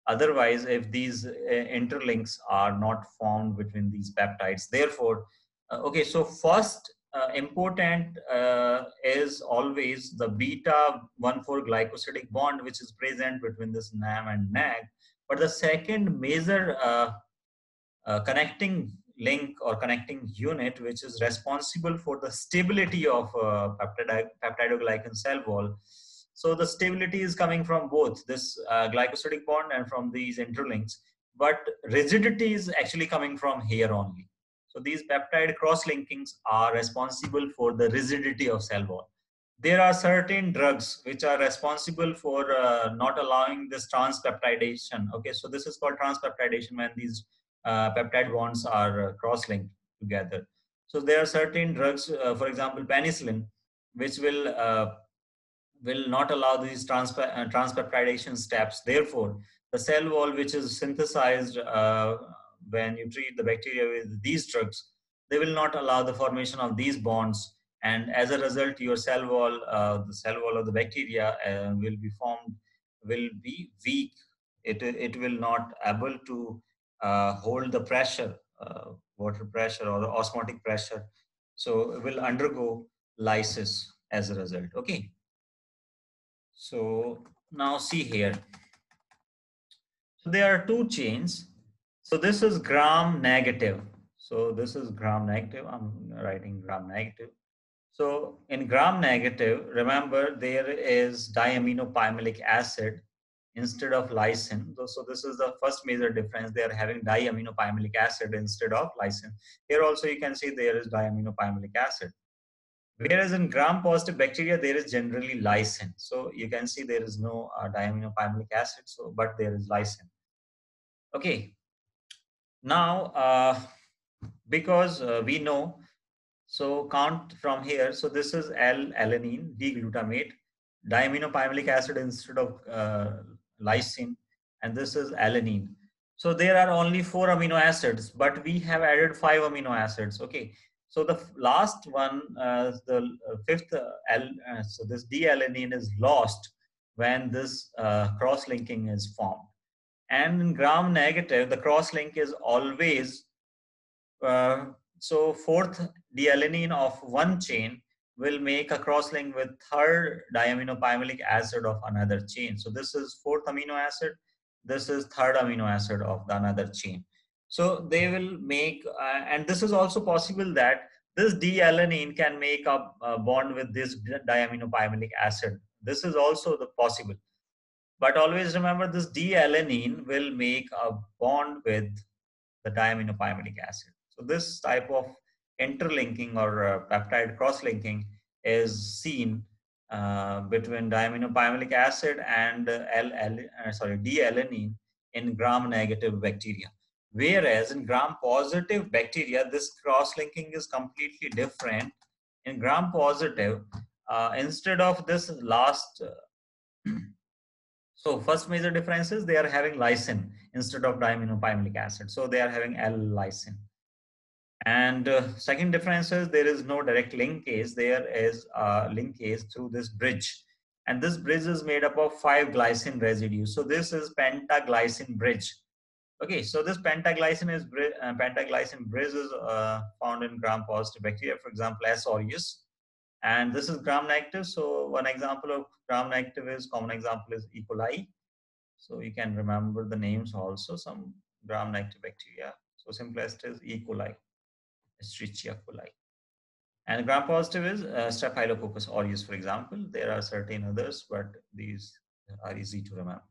otherwise if these interlinks are not formed between these peptides. Therefore, okay, so first important is always the beta 1,4 glycosidic bond which is present between this NAM and NAG. But the second major connecting link or connecting unit which is responsible for the stability of peptidoglycan cell wall. So the stability is coming from both this glycosidic bond and from these interlinks, but rigidity is actually coming from here only. So these peptide cross-linkings are responsible for the rigidity of cell wall. There are certain drugs which are responsible for not allowing this transpeptidation. Okay, so this is called transpeptidation when these peptide bonds are cross-linked together. So there are certain drugs, for example, penicillin, which will not allow these transpeptidation steps. Therefore, the cell wall which is synthesized when you treat the bacteria with these drugs, they will not allow the formation of these bonds. And as a result, your cell wall, the cell wall of the bacteria will be weak. It will not able to hold the pressure, water pressure or osmotic pressure. So it will undergo lysis as a result. Okay. So now see here. So there are two chains. So this is gram negative. So this is gram negative. I'm writing gram negative. So in gram negative, remember there is diaminopyruvic acid instead of lysine. So this is the first major difference. They are having diaminopyruvic acid instead of lysine. Here also you can see there is diaminopyruvic acid. Whereas in gram-positive bacteria, there is generally lysine. So you can see there is no diaminopyruvic acid, so but there is lysine. Okay. Now, because we know, so count from here. So this is L-alanine, D-glutamate, diaminopyruvic acid instead of lysine, and this is alanine. So there are only 4 amino acids, but we have added 5 amino acids. Okay. So the last one, the fifth so this D-alanine is lost when this cross-linking is formed. And in gram negative, the cross-link is always so fourth D-alanine of one chain will make a cross-link with third diaminopyruvic acid of another chain. So this is fourth amino acid. This is third amino acid of the another chain. So they will make, and this is also possible that this D-alanine can make a bond with this diaminopyruvic acid. This is also the possible. But always remember this D-alanine will make a bond with the diaminopyruvic acid. So this type of interlinking or peptide cross-linking is seen between diaminopyruvic acid and D-alanine in gram-negative bacteria. Whereas in gram-positive bacteria, this cross-linking is completely different. In gram-positive, instead of this last so first major difference is they are having lysine instead of diaminopyruvic acid. So they are having L-lysine. And second difference is there is no direct linkage. There is a linkage through this bridge. And this bridge is made up of 5 glycine residues. So this is pentaglycine bridge. Okay, so this pentaglycine bridge is found in gram-positive bacteria, for example, S. aureus. And this is gram-negative. So one example of gram-negative is, common example is E. coli. So you can remember the names also, some gram-negative bacteria. So simplest is E. coli, Escherichia coli. And gram-positive is Staphylococcus aureus, for example. There are certain others, but these are easy to remember.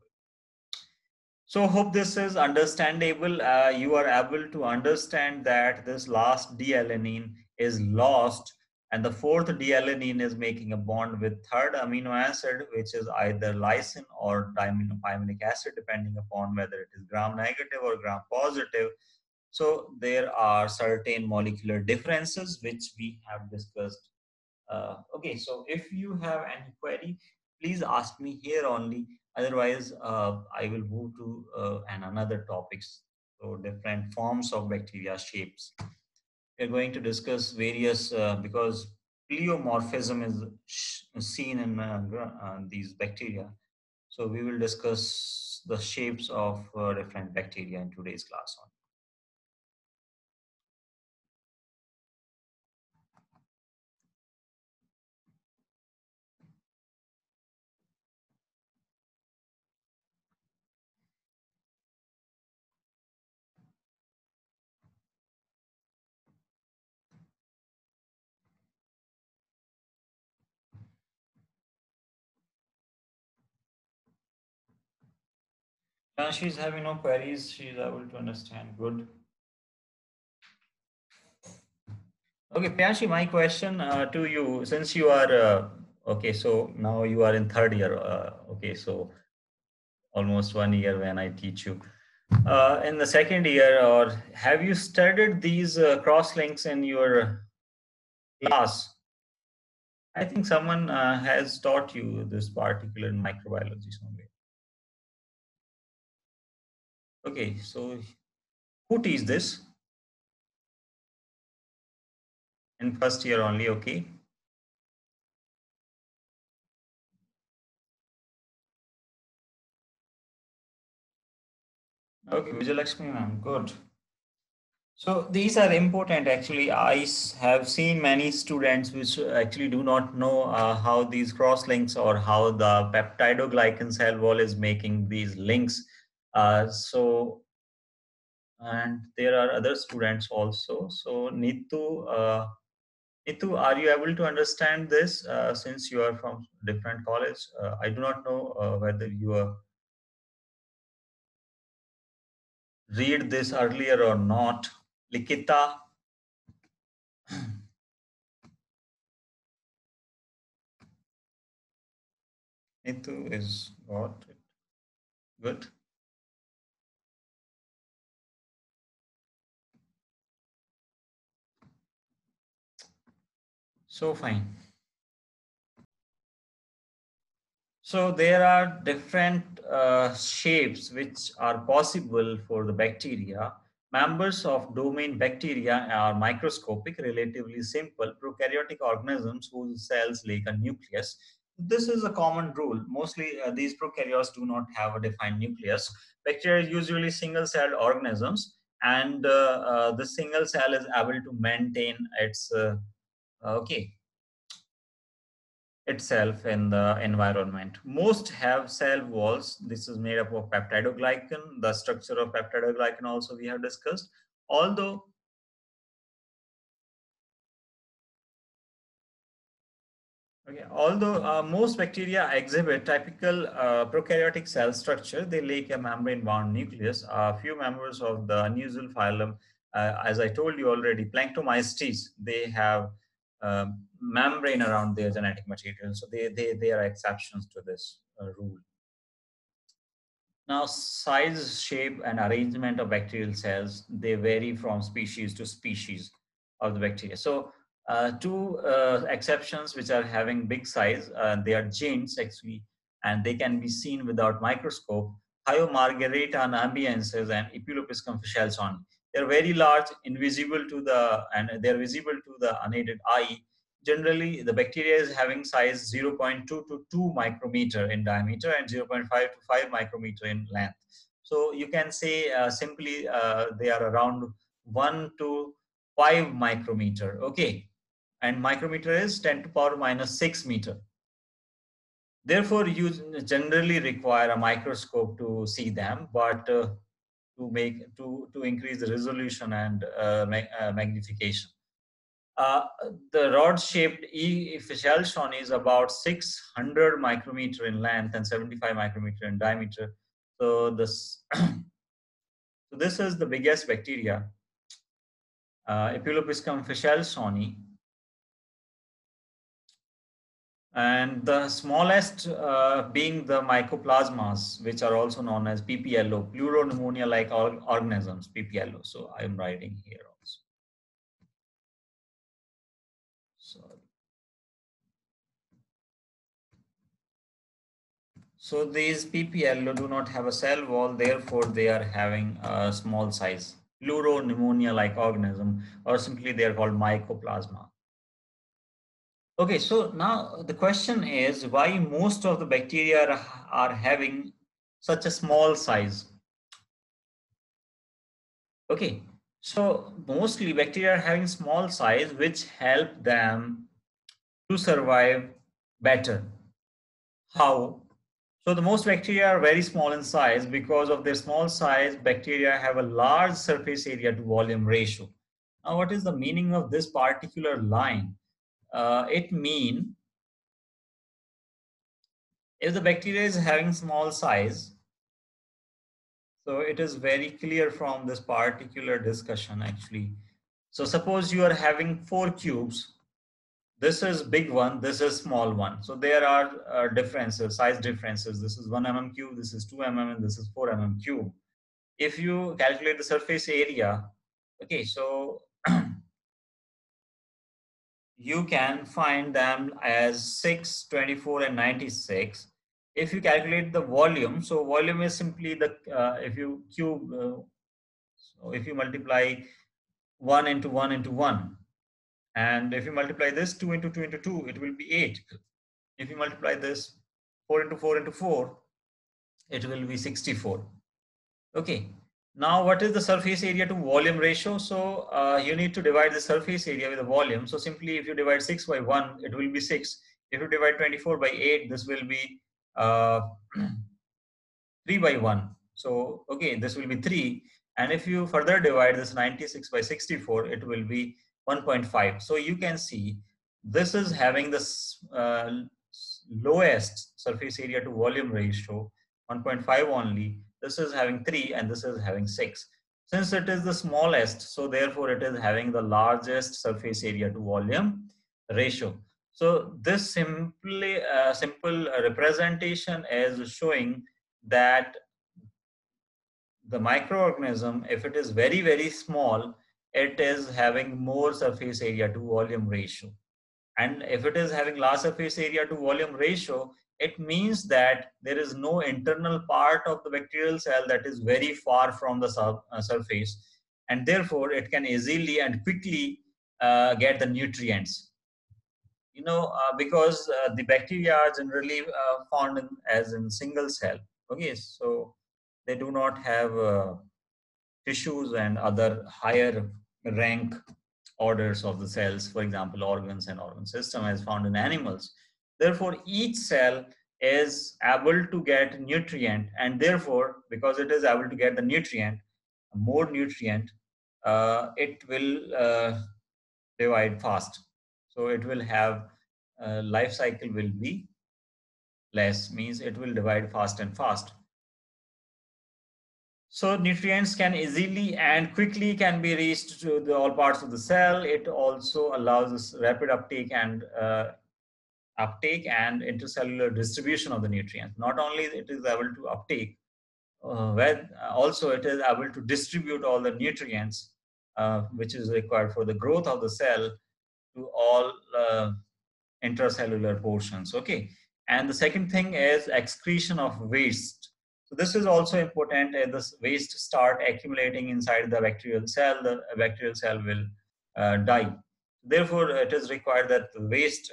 So hope this is understandable. You are able to understand that this last D-alanine is lost and the fourth D-alanine is making a bond with third amino acid, which is either lysine or diaminopyruvic acid, depending upon whether it is gram-negative or gram-positive. So there are certain molecular differences which we have discussed. Okay, so if you have any query, please ask me here only. Otherwise, I will move to another topics. So different forms of bacteria shapes. We're going to discuss various, because pleomorphism is seen in these bacteria. So we will discuss the shapes of different bacteria in today's class. She's having no queries. She's able to understand. Good. Okay, Priyanshi, my question to you, since you are okay, so now you are in third year. Okay, so almost 1 year when I teach you. In the second year, or have you studied these cross links in your class? I think someone has taught you this particular microbiology somewhere. Okay, so who teach this in first year only? Okay, okay, Vijayalakshmi ma'am, good. So these are important. Actually, have seen many students which actually do not know how these cross links or how the peptidoglycan cell wall is making these links. So and there are other students also. So Nitu, are you able to understand this since you are from different college? I do not know whether you read this earlier or not. Likita, Nitu is got it. Good. So fine. So there are different shapes which are possible for the bacteria. Members of domain bacteria are microscopic, relatively simple prokaryotic organisms whose cells lack a nucleus. This is a common rule. Mostly these prokaryotes do not have a defined nucleus. Bacteria are usually single-celled organisms, and the single cell is able to maintain its okay itself in the environment. Most have cell walls. This is made up of peptidoglycan. The structure of peptidoglycan also we have discussed. Although although most bacteria exhibit typical prokaryotic cell structure, they lack a membrane-bound nucleus. A few members of the unusual phylum, as I told you already, Planktomystes, they have membrane around their genetic material. So they are exceptions to this rule. Now, size, shape, and arrangement of bacterial cells, they vary from species to species of the bacteria. So, two exceptions which are having big size, they are giants actually, and they can be seen without microscope. Hyomargerita nambiensis and Epilopiscum fischelsoni. They're very large, invisible to the, and they're visible to the unaided eye. Generally, the bacteria is having size 0.2 to 2 micrometer in diameter and 0.5 to 5 micrometer in length. So you can say simply they are around 1 to 5 micrometer. Okay. And micrometer is 10 to power minus 6 meter. Therefore, you generally require a microscope to see them, but to increase the resolution and magnification. Uh, the rod-shaped E Fischelson is about 600 micrometer in length and 75 micrometer in diameter. So this, so this is the biggest bacteria, Epilopiscum fischelsoni, and the smallest being the mycoplasmas, which are also known as PPLO, pleuropneumonia-like organisms, PPLO. So I am writing here also. So So these PPLO do not have a cell wall, therefore they are having a small size, pleuropneumonia-like organism, or simply they are called mycoplasma. Okay, so now the question is why most of the bacteria are having such a small size. Okay, so mostly bacteria are having small size, which help them to survive better. How? So the most bacteria are very small in size. Because of their small size, bacteria have a large surface area to volume ratio. Now, what is the meaning of this particular line? It means if the bacteria is having small size, so it is very clear from this particular discussion actually. So suppose you are having four cubes. This is big one, this is small one. So there are differences, size differences. This is 1 mm cube, this is 2 mm, and this is 4 mm cube. If you calculate the surface area, okay, so you can find them as 6, 24, and 96. If you calculate the volume, so volume is simply the, if you cube, so if you multiply 1 into 1 into 1, and if you multiply this 2 into 2 into 2, it will be 8. If you multiply this 4 into 4 into 4, it will be 64. Okay. Now, what is the surface area to volume ratio? So, you need to divide the surface area with the volume. So, simply if you divide 6 by 1, it will be 6. If you divide 24 by 8, this will be uh, 3 by 1. So, okay, this will be 3. And if you further divide this 96 by 64, it will be 1.5. So, you can see this is having the lowest surface area to volume ratio, 1.5 only. This is having 3 and this is having 6. Since it is the smallest, so therefore it is having the largest surface area to volume ratio. So this simple representation is showing that the microorganism, if it is very, very small, it is having more surface area to volume ratio. And if it is having large surface area to volume ratio, it means that there is no internal part of the bacterial cell that is very far from the surface. And therefore, it can easily and quickly get the nutrients. Because the bacteria are generally found as in single cell. Okay, so they do not have tissues and other higher rank orders of the cells, for example, organs and organ system as found in animals. Therefore, each cell is able to get nutrient, and therefore, because it is able to get the nutrient, more nutrient, it will divide fast. So it will have life cycle will be less, means it will divide fast and fast. So nutrients can easily and quickly can be reached to all parts of the cell. It also allows us rapid uptake and intercellular distribution of the nutrients. Not only it is able to uptake, also it is able to distribute all the nutrients which is required for the growth of the cell to all intracellular portions. Okay, and the second thing is excretion of waste. So this is also important. As this waste start accumulating inside the bacterial cell, the bacterial cell will die. Therefore, it is required that the waste,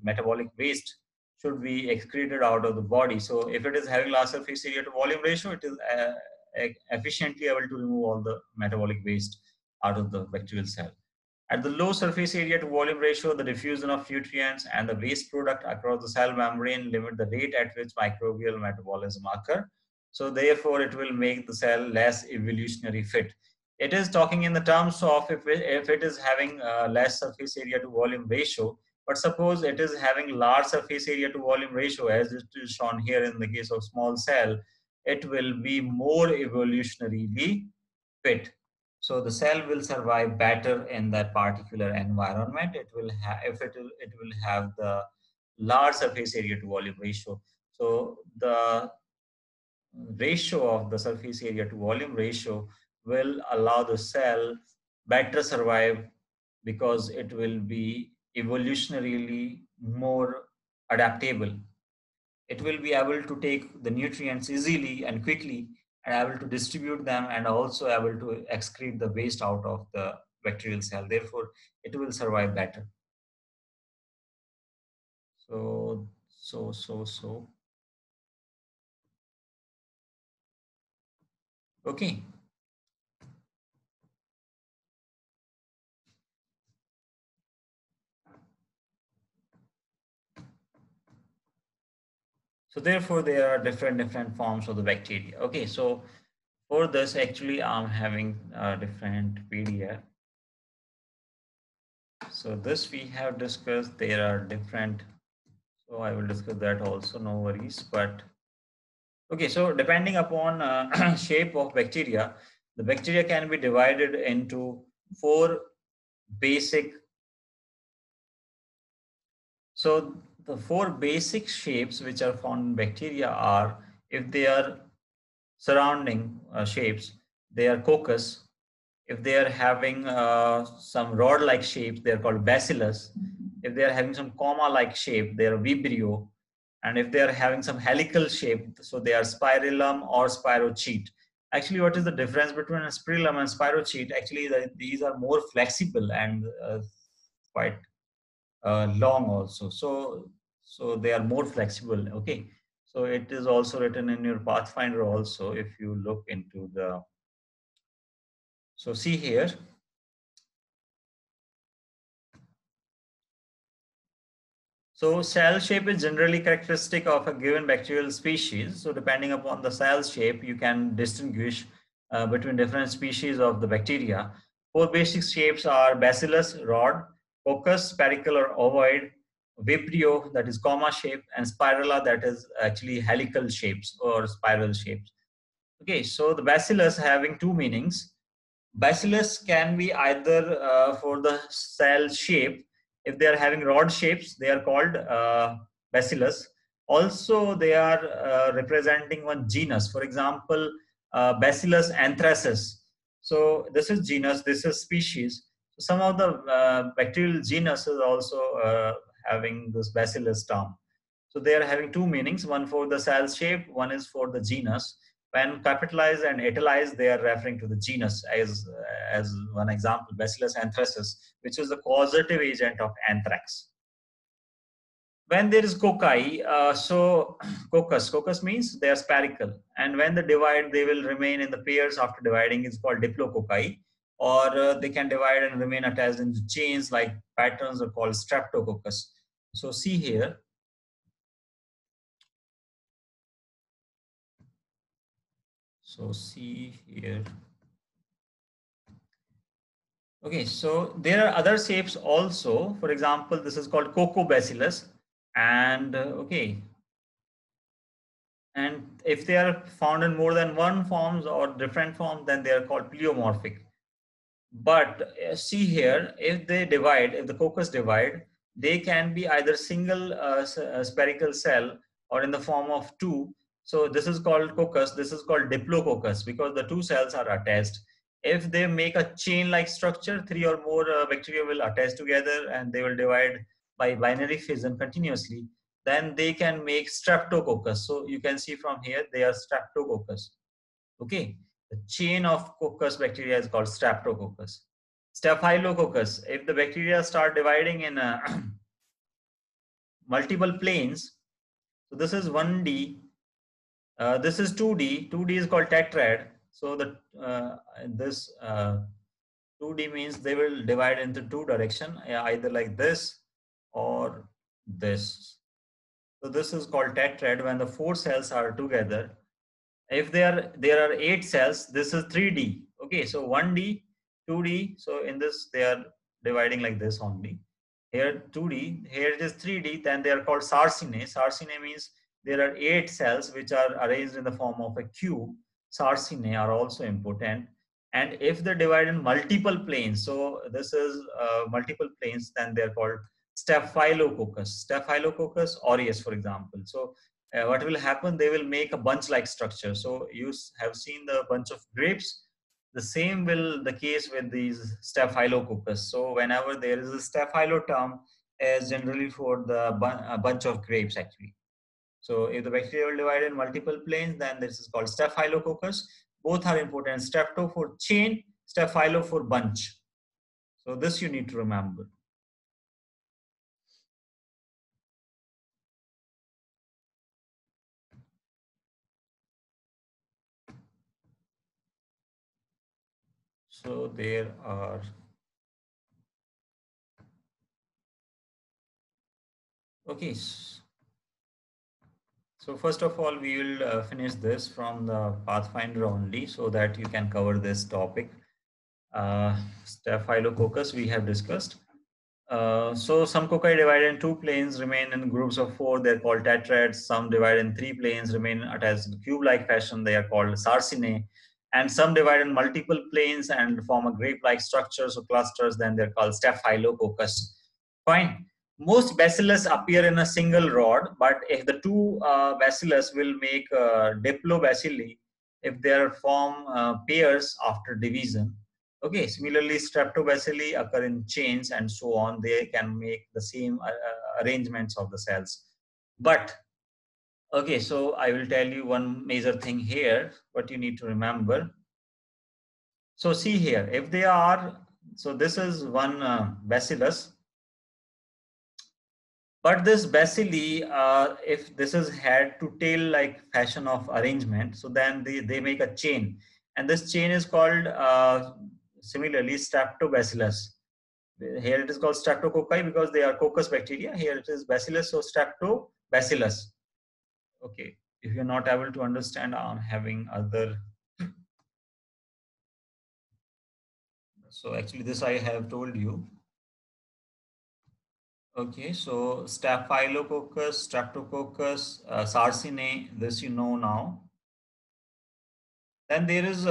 metabolic waste, should be excreted out of the body. So if it is having large surface area to volume ratio, it is efficiently able to remove all the metabolic waste out of the bacterial cell. At the low surface area to volume ratio, the diffusion of nutrients and the waste product across the cell membrane limit the rate at which microbial metabolism occur. So therefore, it will make the cell less evolutionary fit. It is talking in the terms of if it is having less surface area to volume ratio, but suppose it is having large surface area to volume ratio, as it is shown here in the case of small cell, it will be more evolutionarily fit. So the cell will survive better in that particular environment. It will have, if it will have the large surface area to volume ratio. So the ratio of the surface area to volume ratio will allow the cell better survive, because it will be evolutionarily more adaptable. It will be able to take the nutrients easily and quickly and able to distribute them, and also able to excrete the waste out of the bacterial cell. Therefore, it will survive better. So, so. Okay. So therefore, there are different forms of the bacteria. Okay, so for this, actually, I'm having a different PDF. So this we have discussed. There are different. So I will discuss that also. No worries. But okay, so depending upon shape of bacteria, the bacteria can be divided into four basic. So the four basic shapes which are found in bacteria are, if they are surrounding shapes, they are coccus. If they are having some rod-like shapes, they are called bacillus. If they are having some comma-like shape, they are vibrio. And if they are having some helical shape, so they are spirillum or spirochete. Actually, what is the difference between a spirillum and spirochete? Actually, these are more flexible and quite long also. So they are more flexible. Okay. So it is also written in your Pathfinder also if you look into the. So see here. So cell shape is generally characteristic of a given bacterial species. So depending upon the cell shape, you can distinguish between different species of the bacteria. Four basic shapes are bacillus, rod, coccus, spherical or ovoid, vibrio, that is comma shape, and spirilla, that is actually helical shapes or spiral shapes. Okay, so the bacillus having two meanings. Bacillus can be either for the cell shape. If they are having rod shapes, they are called bacillus. Also, they are representing one genus. For example, Bacillus anthracis. So this is genus, this is species. So some of the bacterial genus is also having this bacillus term. So they are having two meanings, one for the cell shape, one is for the genus. When capitalized and italicized, they are referring to the genus, as one example, Bacillus anthracis, which is the causative agent of anthrax. When there is cocci, so coccus means they are spherical, and when they divide, they will remain in the pairs after dividing. It's called diplococci, or they can divide and remain attached in the chains like patterns are called streptococcus. So see here. So see here. Okay, so there are other shapes also. For example, this is called Cocobacillus, and okay, and if they are found in more than one forms or different forms, then they are called pleomorphic. But see here, if they divide, if the coccus divide, they can be either single spherical cell or in the form of two. So this is called coccus. This is called diplococcus because the two cells are attached. If they make a chain-like structure, three or more bacteria will attach together and they will divide by binary fission continuously. Then they can make streptococcus. So you can see from here they are streptococcus. Okay, the chain of coccus bacteria is called streptococcus. Staphylococcus, if the bacteria start dividing in multiple planes, so this is 1D, this is 2D, 2D is called tetrad. So this 2D means they will divide into two direction, either like this or this. So this is called tetrad when the four cells are together. If there are eight cells, this is 3D. Okay, so 1D, 2D. So in this they are dividing like this only. Here 2D, here it is 3D. Then they are called sarcinae. Sarcinae means there are eight cells which are arranged in the form of a cube. Sarcinae are also important. And if they divide in multiple planes, so this is multiple planes, then they are called Staphylococcus. Staphylococcus aureus, for example. So what will happen, they will make a bunch like structure. So you have seen the bunch of grapes, the same will the case with these staphylococcus. So whenever there is a staphylo term, is generally for the a bunch of grapes actually. So if the bacteria will divide in multiple planes, then this is called staphylococcus. Both are important, strepto for chain, staphylo for bunch. So this you need to remember. So there are, okay. So first of all, we will finish this from the Pathfinder only so that you can cover this topic. Staphylococcus we have discussed. So some cocci divided in two planes remain in groups of four. They're called tetrads. Some divide in three planes remain attached in cube-like fashion. They are called sarcinae. And some divide in multiple planes and form a grape-like structures or clusters. Then they're called staphylococcus. Fine. Most bacillus appear in a single rod, but if the two bacillus will make diplobacilli if they are form pairs after division. Okay, similarly, streptobacilli occur in chains and so on. They can make the same arrangements of the cells. But, okay, so I will tell you one major thing here, what you need to remember. So see here, if they are, so this is one bacillus, but this bacilli, if this is head to tail like fashion of arrangement, so then they make a chain. And this chain is called, similarly, streptobacillus. Here it is called streptococci because they are coccus bacteria. Here it is bacillus, so streptobacillus. Okay, if you're not able to understand, I'm having other. So actually, this I have told you. Okay, so Staphylococcus, Streptococcus, Sarcinae, this you know now. Then there is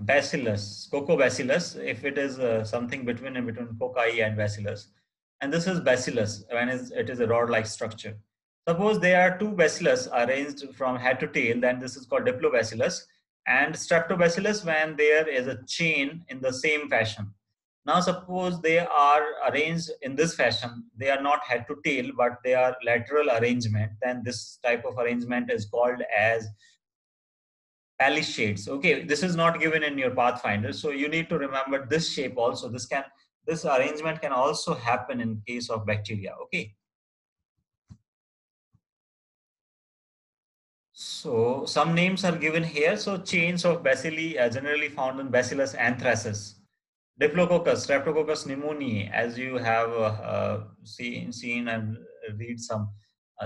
Bacillus, Coccobacillus, if it is something between cocci and Bacillus. And this is Bacillus when it is a rod-like structure. Suppose there are two Bacillus arranged from head to tail, then this is called Diplobacillus. And Streptobacillus when there is a chain in the same fashion. Now suppose they are arranged in this fashion, they are not head to tail, but they are lateral arrangement, then this type of arrangement is called as palisades. Okay, this is not given in your pathfinder, so you need to remember this shape also. This arrangement can also happen in case of bacteria. Okay, so some names are given here. So chains of bacilli are generally found in Bacillus anthracis, Diplococcus, Streptococcus pneumoniae, as you have seen and read some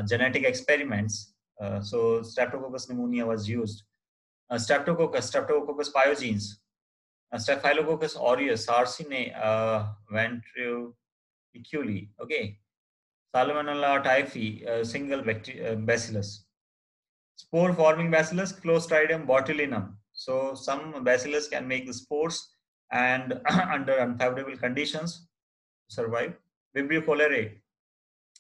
genetic experiments. So Streptococcus pneumonia was used. Streptococcus pyogenes, Staphylococcus aureus, Sarcinae ventriculi, okay, Salmonella typhi, single bacillus. Spore-forming bacillus, Clostridium botulinum. So some bacillus can make the spores and under unfavorable conditions survive. Vibrio cholerae,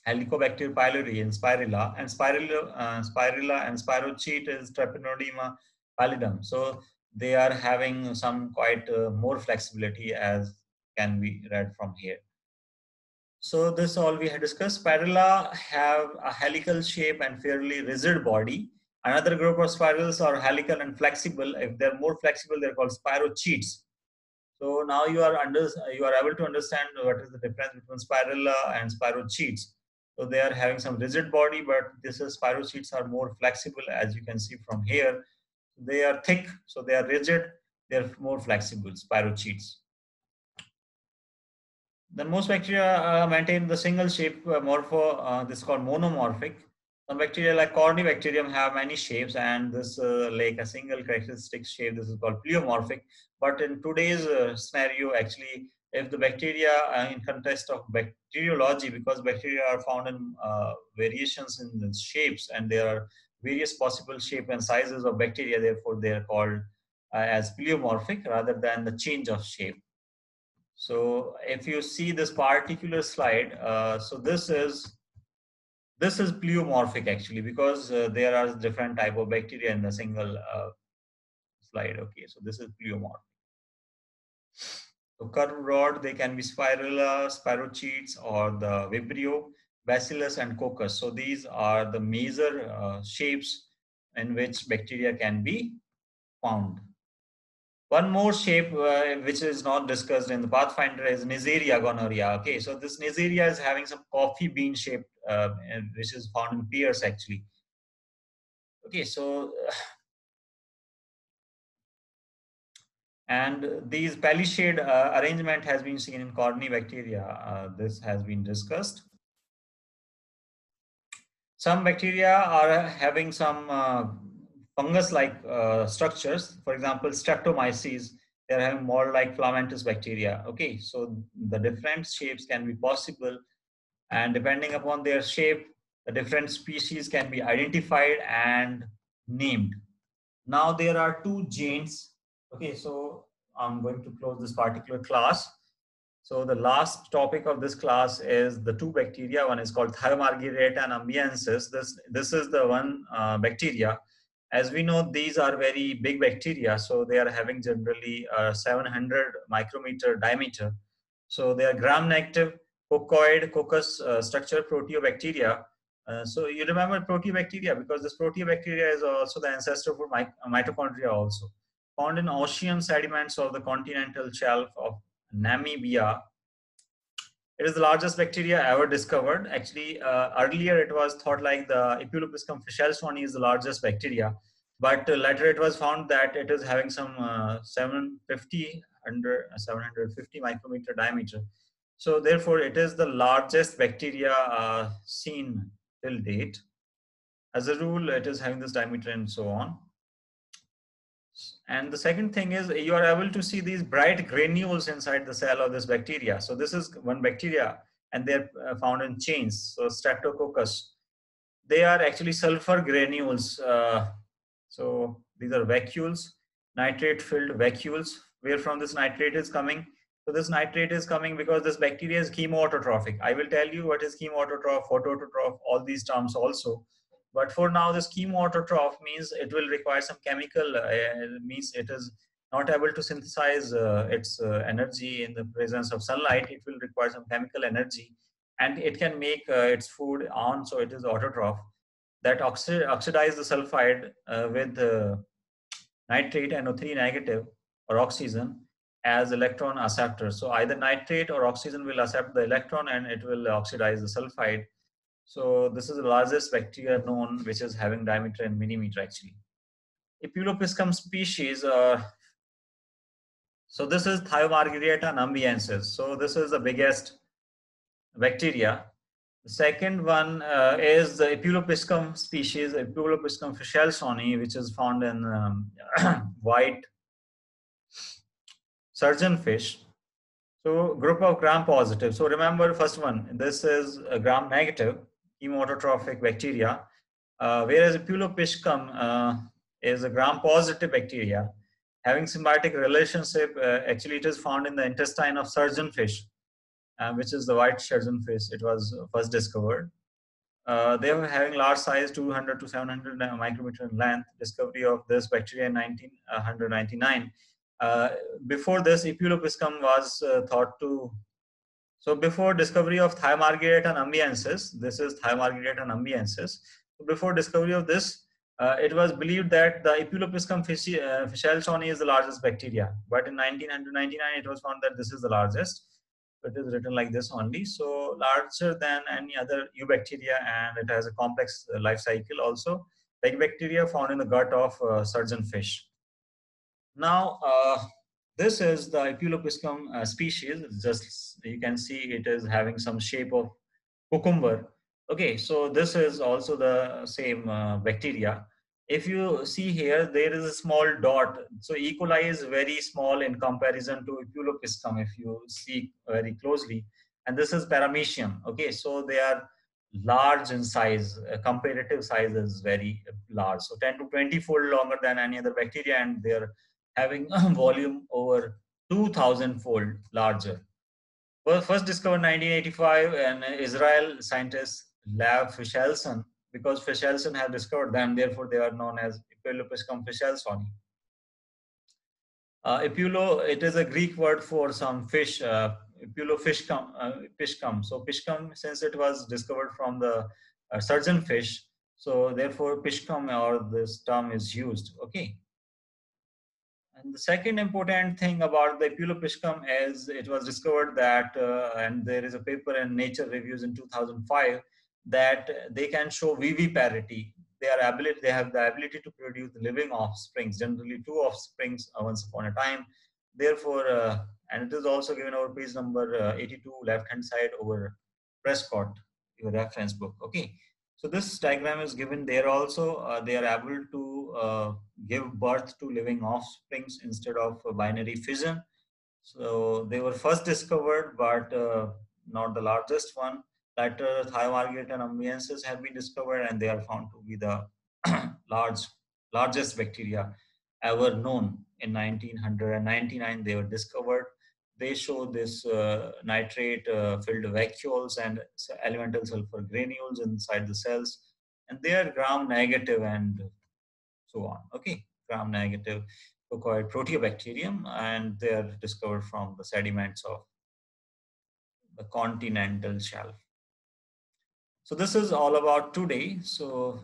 Helicobacter pylori and Spirilla, and Spirilla and Spirochete is Treponema pallidum. So they are having some quite more flexibility as can be read from here. So this all we had discussed. Spirilla have a helical shape and fairly rigid body. Another group of spirals are helical and flexible. If they're more flexible, they're called spirochetes. So now you are able to understand what is the difference between spirilla and spirochetes. So they are having some rigid body, but this is spirochetes are more flexible, as you can see from here. They are thick, so they are rigid. They are more flexible, spirochetes. Then most bacteria maintain the single shape this is called monomorphic. Some bacteria like Corynebacterium have many shapes and this like a single characteristic shape, this is called pleomorphic. But in today's scenario, actually, if the bacteria in context of bacteriology, because bacteria are found in variations in the shapes and there are various possible shape and sizes of bacteria, therefore they are called as pleomorphic rather than the change of shape. So if you see this particular slide, so this is pleomorphic actually because there are different type of bacteria in the single slide. Okay, so this is pleomorphic. So curved rod, they can be spirilla, spirochetes, or the vibrio, bacillus, and coccus. So these are the major shapes in which bacteria can be found. One more shape which is not discussed in the Pathfinder is Neisseria gonorrhea. Okay, so this Neisseria is having some coffee bean shape, which is found in pears actually. Okay, so And these palisade arrangement has been seen in Corynebacteria. This has been discussed. Some bacteria are having some fungus-like structures. For example, Streptomyces, they're having more like filamentous bacteria. Okay, so the different shapes can be possible, and depending upon their shape, the different species can be identified and named. Now there are two genes. Okay, so I'm going to close this particular class. So the last topic of this class is the two bacteria. One is called Thiomargyrata and ambiensis. This is the one bacteria. As we know, these are very big bacteria. So they are having generally 700 micrometer diameter. So they are gram-negative, cocoid, coccus structure proteobacteria. So you remember proteobacteria because this proteobacteria is also the ancestor for mitochondria also. Found in ocean sediments of the continental shelf of Namibia. It is the largest bacteria ever discovered. Actually, earlier it was thought like the Epulopiscum fischelsoni is the largest bacteria, but later it was found that it is having some 750 micrometer diameter. So therefore, it is the largest bacteria seen till date. As a rule, it is having this diameter and so on. And the second thing is you are able to see these bright granules inside the cell of this bacteria. So this is one bacteria and they're found in chains. So Streptococcus, they are actually sulfur granules. So these are vacuoles, nitrate filled vacuoles, where from this nitrate is coming. So this nitrate is coming because this bacteria is chemoautotrophic. I will tell you what is chemoautotroph, photoautotroph, all these terms also. But for now, this chemoautotroph means it will require some chemical, means it is not able to synthesize its energy in the presence of sunlight. It will require some chemical energy and it can make its food on, so it is autotroph that oxidize the sulfide with nitrate NO3 negative or oxygen as electron acceptor. So either nitrate or oxygen will accept the electron and it will oxidize the sulfide. So this is the largest bacteria known which is having diameter in millimeter actually. Epulopiscum species, so this is Thiomargyrata nambiensis. So this is the biggest bacteria. The second one is the Epulopiscum species, Epulopiscum fischelsoni, which is found in white surgeonfish. So group of gram positive. So remember first one, this is a gram negative chemoautotrophic bacteria, whereas Epulopiscum is a gram positive bacteria having symbiotic relationship. Actually, it is found in the intestine of surgeonfish, which is the white surgeonfish. It was first discovered. They were having large size, 200 to 700 micrometer in length. Discovery of this bacteria in 1999. Before this, Epulopiscum was thought to. So before discovery of Thiomargyrata ambiensis, this is Thiomargyrata ambiensis. So before discovery of this, it was believed that the Epulopiscum fischelsoni is the largest bacteria. But in 1999, it was found that this is the largest. It is written like this only. So larger than any other eubacteria, and it has a complex life cycle also, like bacteria found in the gut of surgeonfish. Now, this is the Epulopiscum species. Just you can see it is having some shape of cucumber. Okay, so this is also the same bacteria. If you see here, there is a small dot. So E. coli is very small in comparison to Epulopiscum if you see very closely. And this is Paramecium. Okay, so they are large in size. Comparative size is very large. So 10 to 20 fold longer than any other bacteria, and they're having volume over 2,000 fold larger. Well, first discovered 1985, and Israel scientist Lev Fishelson, because Fishelson have discovered them, therefore they are known as Epulopiscum fischelsoni. Epulo, it is a Greek word for some fish, Epulopishcum. So Pishcum, since it was discovered from the surgeonfish, so therefore Pishcum or this term is used. Okay. And the second important thing about the Epulopiscum is it was discovered that, and there is a paper in Nature Reviews in 2005, that they can show viviparity. They have the ability to produce living offsprings, generally two offsprings once upon a time. Therefore, and it is also given over page number 82, left hand side over Prescott, your reference book. Okay. So this diagram is given there also. They are able to give birth to living offsprings instead of binary fission. So they were first discovered, but not the largest one. Later, Thiomargate and Ambiensis have been discovered, and they are found to be the large, largest bacteria ever known. In 1999, they were discovered. They show this nitrate filled vacuoles and elemental sulfur granules inside the cells, and they are gram negative and so on. Okay, gram negative coccoid proteobacterium, and they are discovered from the sediments of the continental shelf. So this is all about today. So